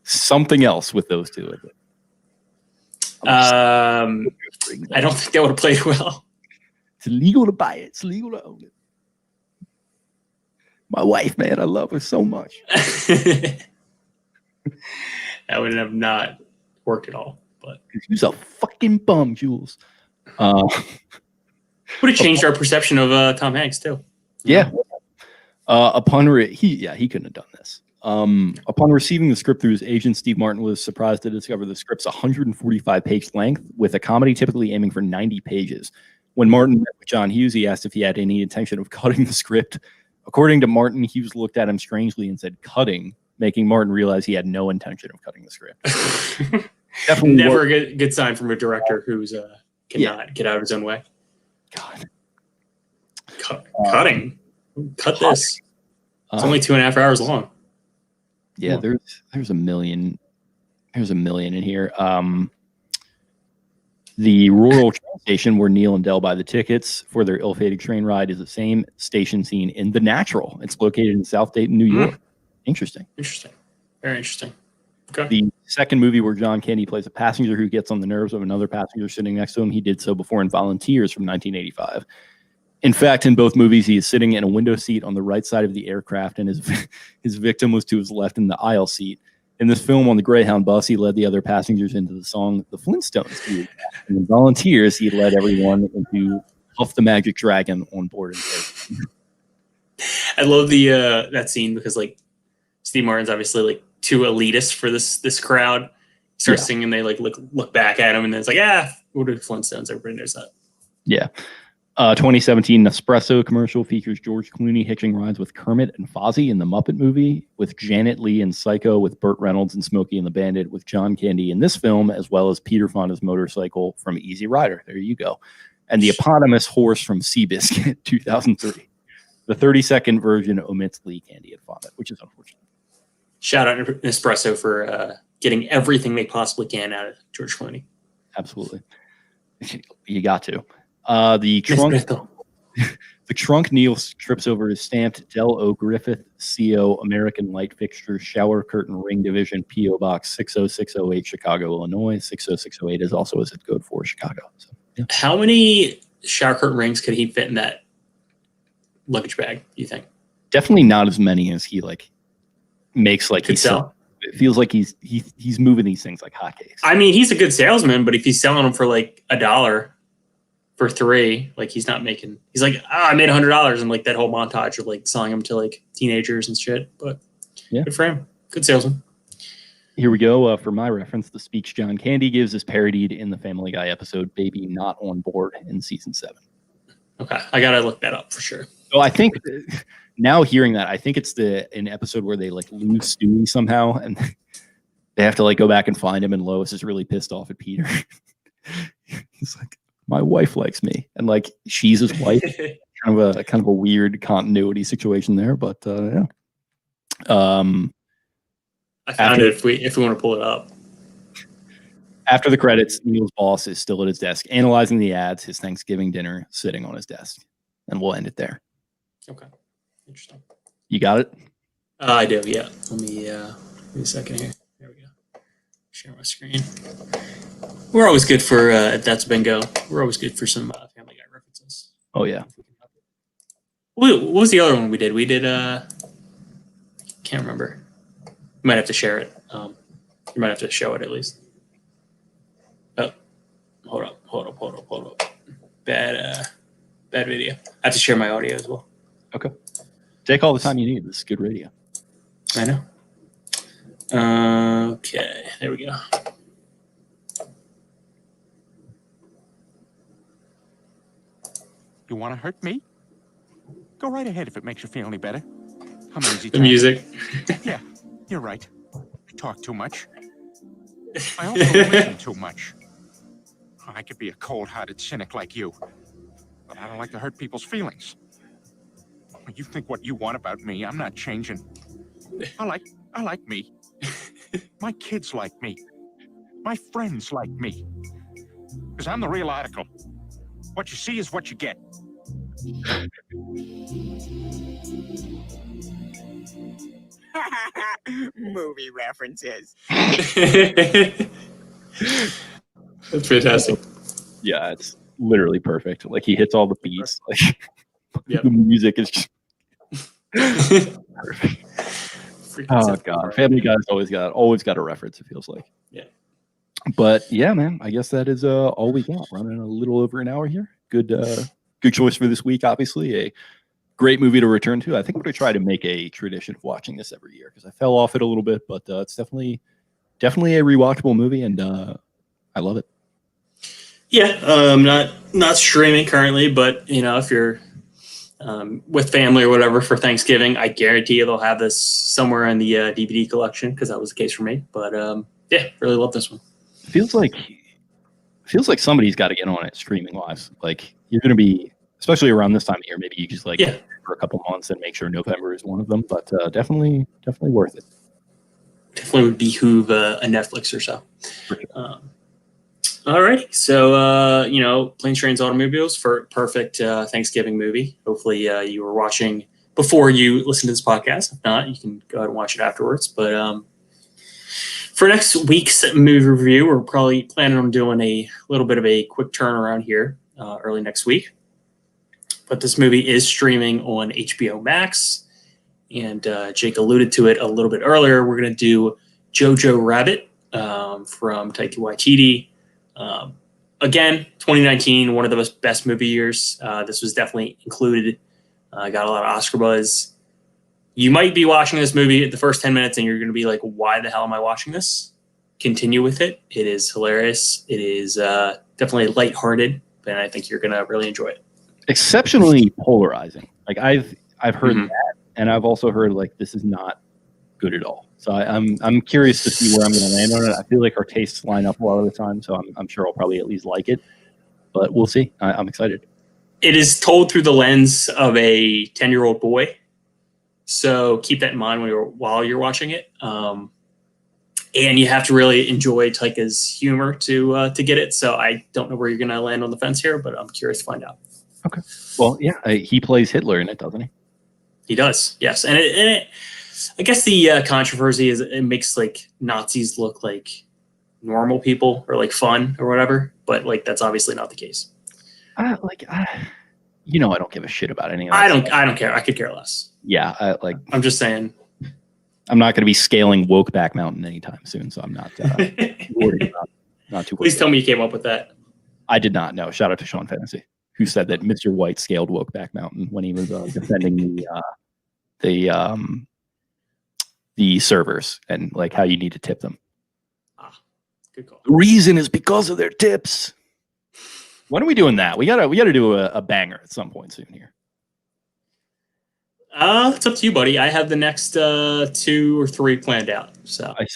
something else with those two. I don't think that would have played well. It's illegal to buy it. It's illegal to own it. My wife, man, I love her so much. That would have not worked at all. But she's a fucking bum, Jules. Would have changed our perception of Tom Hanks too. Yeah. He couldn't have done this. Upon receiving the script through his agent, Steve Martin was surprised to discover the script's 145-page length, with a comedy typically aiming for 90 pages. When Martin met with John Hughes, he asked if he had any intention of cutting the script. According to Martin, Hughes looked at him strangely and said, "Cutting," making Martin realize he had no intention of cutting the script. Definitely never a good sign from a director who's cannot get out of his own way. God. Cutting. Cut this. It's only 2.5 hours long. Yeah, there's a million. There's a million in here. The rural train station where Neil and Del buy the tickets for their ill-fated train ride is the same station scene in The Natural. It's located in South Dayton, New York. Interesting. Very interesting. Okay. The second movie where John Candy plays a passenger who gets on the nerves of another passenger sitting next to him, he did so before in Volunteers from 1985. In fact, in both movies, he is sitting in a window seat on the right side of the aircraft, and his victim was to his left in the aisle seat. In this film, on the Greyhound bus, he led the other passengers into the song The Flintstones. And in Volunteers, he led everyone into Puff the Magic Dragon on board. I love the that scene because like Steve Martin's obviously like too elitist for this crowd. He starts singing, they like look back at him, and then it's like, what are the Flintstones? Everybody knows that. Yeah. 2017 Nespresso commercial features George Clooney hitching rides with Kermit and Fozzie in the Muppet movie, with Janet Leigh in Psycho, with Burt Reynolds and Smokey and the Bandit, with John Candy in this film, as well as Peter Fonda's motorcycle from Easy Rider. There you go. And the eponymous horse from Seabiscuit, 2003. The 30-second version omits Lee Candy and Fonda, which is unfortunate. Shout out to Nespresso for getting everything they possibly can out of George Clooney. Absolutely. You got to. The trunk Neil trips over is stamped Del O. Griffith, CO, American Light Fixtures, Shower Curtain Ring Division, P.O. Box 60608, Chicago, Illinois. 60608 is also a zip code for Chicago. So, yeah. How many shower curtain rings could he fit in that luggage bag, do you think? Definitely not as many as he makes could sell. It feels like he's moving these things like hotcakes. I mean, he's a good salesman, but if he's selling them for like $1 for 3, like he's not making. He's like, I made $100, and like that whole montage of like selling them to like teenagers and shit. But good for him. Good salesman. Here we go. For my reference, the speech John Candy gives is parodied in the Family Guy episode "Baby Not on Board" in season 7. Okay, I gotta look that up for sure. So I think now hearing that, I think it's an episode where they like lose Stewie somehow, and they have to like go back and find him. And Lois is really pissed off at Peter. He's like, my wife likes me, and like she's his wife. kind of a weird continuity situation there, but yeah. I found it if we want to pull it up. After the credits, Neil's boss is still at his desk analyzing the ads, his Thanksgiving dinner sitting on his desk, and we'll end it there. Okay, interesting. You got it? I do. Yeah. Let me a second here. There we go. Share my screen. We're always good for That's Bingo. We're always good for some Family Guy Oh yeah. What was the other one we did? We did can't remember. You might have to share it. You might have to show it at least. Oh, hold up. Bad video. I have to share my audio as well. Okay. Take all the time you need. This is good radio. I know. Okay, there we go. You want to hurt me? Go right ahead if it makes you feel any better. I'm an easy The target. music. Yeah, you're right. I talk too much. I also listen too much. I could be a cold-hearted cynic like you, but I don't like to hurt people's feelings. You think what you want about me, I'm not changing. I like me. My kids like me. My friends like me. Because I'm the real article. What you see is what you get. Movie references. That's fantastic. Yeah, it's literally perfect. Like he hits all the beats. Like Yep. the music is just perfect. Oh god, Family Guy's always got a reference. It feels like. Yeah. But yeah, man, I guess that is all we got. Running a little over an hour here. Good choice for this week. Obviously, a great movie to return to. I think I'm going to try to make a tradition of watching this every year because I fell off it a little bit, but it's definitely a rewatchable movie, and I love it. Yeah, not streaming currently, but if you're with family or whatever for Thanksgiving, I guarantee you they'll have this somewhere in the DVD collection because that was the case for me. But yeah, really love this one. Feels like somebody's got to get on it streaming wise. Like you're going to be, especially around this time of year, maybe you just for a couple months and make sure November is one of them. But definitely worth it. Definitely would behoove a Netflix or so. All right, so Planes, Trains, Automobiles for perfect Thanksgiving movie. Hopefully you were watching before you listen to this podcast. If not, you can go ahead and watch it afterwards. But for next week's movie review, we're probably planning on doing a little bit of a quick turnaround here early next week. But this movie is streaming on HBO Max, and Jake alluded to it a little bit earlier. We're going to do Jojo Rabbit from Taika Waititi. Again, 2019, one of the best movie years. This was definitely included. Got a lot of Oscar buzz. You might be watching this movie at the first 10 minutes and you're going to be like, why the hell am I watching this? Continue with it. It is hilarious. It is definitely lighthearted, and I think you're going to really enjoy it. Exceptionally polarizing. Like I've heard that, and I've also heard like this is not good at all. So I'm curious to see where I'm going to land on it. I feel like our tastes line up a lot of the time, so I'm sure I'll probably at least like it. But we'll see. I'm excited. It is told through the lens of a 10-year-old boy, so keep that in mind while you're watching it. And you have to really enjoy Taika's humor to get it. So I don't know where you're going to land on the fence here, but I'm curious to find out. Okay. Well, yeah, he plays Hitler in it, doesn't he? He does. Yes, and it I guess the controversy is it makes like Nazis look like normal people or like fun or whatever, but like that's obviously not the case. I don't give a shit about any of that. I don't care. I could care less. Yeah, I'm just saying. I'm not going to be scaling Wokeback Mountain anytime soon, so I'm not worried about. Not too. Please tell me you came up with that. I did not know. Shout out to Sean Fantasy, who said that Mr. White scaled Wokeback Mountain when he was defending the servers and like how you need to tip them. Good call. The reason is because of their tips. When are we doing that? We gotta do a banger at some point soon here. It's up to you, buddy. I have the next 2 or 3 planned out. So I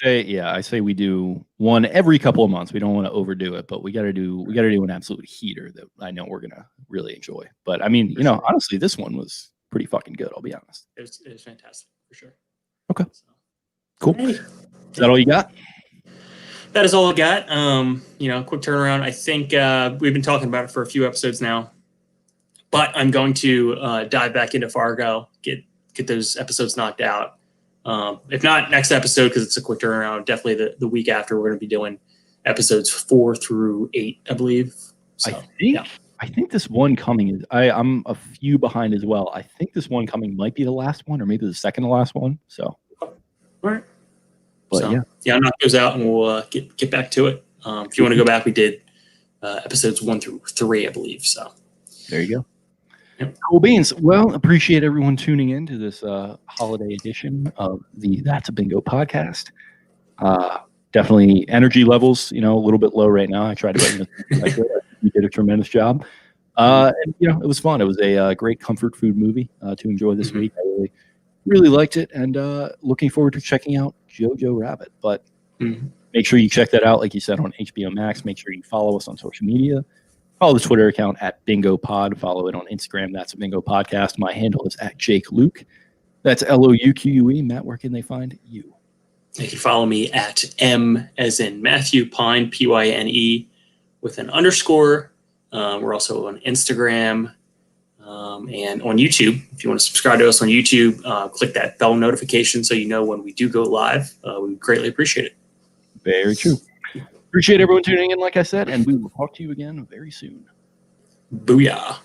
say we do one every couple of months. We don't want to overdo it, but we gotta do an absolute heater that I know we're gonna really enjoy. But I mean, honestly, this one was pretty fucking good. I'll be honest. It was fantastic for sure. Okay. Cool. Hey. Is that all you got? That is all I got. Quick turnaround. I think we've been talking about it for a few episodes now, but I'm going to dive back into Fargo, get those episodes knocked out. If not next episode, because it's a quick turnaround, definitely the week after, we're going to be doing episodes 4 through 8, I believe. So, I I think this one coming is I'm a few behind as well. I think this one coming might be the last one, or maybe the second to last one. So, All right. but So, yeah, I'll knock those out and we'll get back to it. If you want to go back, we did episodes 1 through 3, I believe. So there you go. Yep. Cool beans. Well, appreciate everyone tuning in to this holiday edition of the That's a Bingo podcast. Definitely energy levels, a little bit low right now. I tried to bring this like that. You did a tremendous job. And, it was fun. It was a great comfort food movie to enjoy this week. I really liked it, and looking forward to checking out Jojo Rabbit. But make sure you check that out, like you said, on HBO Max. Make sure you follow us on social media. Follow the Twitter account at Bingo Pod. Follow it on Instagram. That's a Bingo Podcast. My handle is at Jake Luke. That's Louque. Matt, where can they find you? You can follow me at M as in Matthew Pine, Pyne, with an underscore. We're also on Instagram and on YouTube. If you want to subscribe to us on YouTube, click that bell notification so you know when we do go live. We greatly appreciate it. Very true. Appreciate everyone tuning in, like I said, and we will talk to you again very soon. Booyah.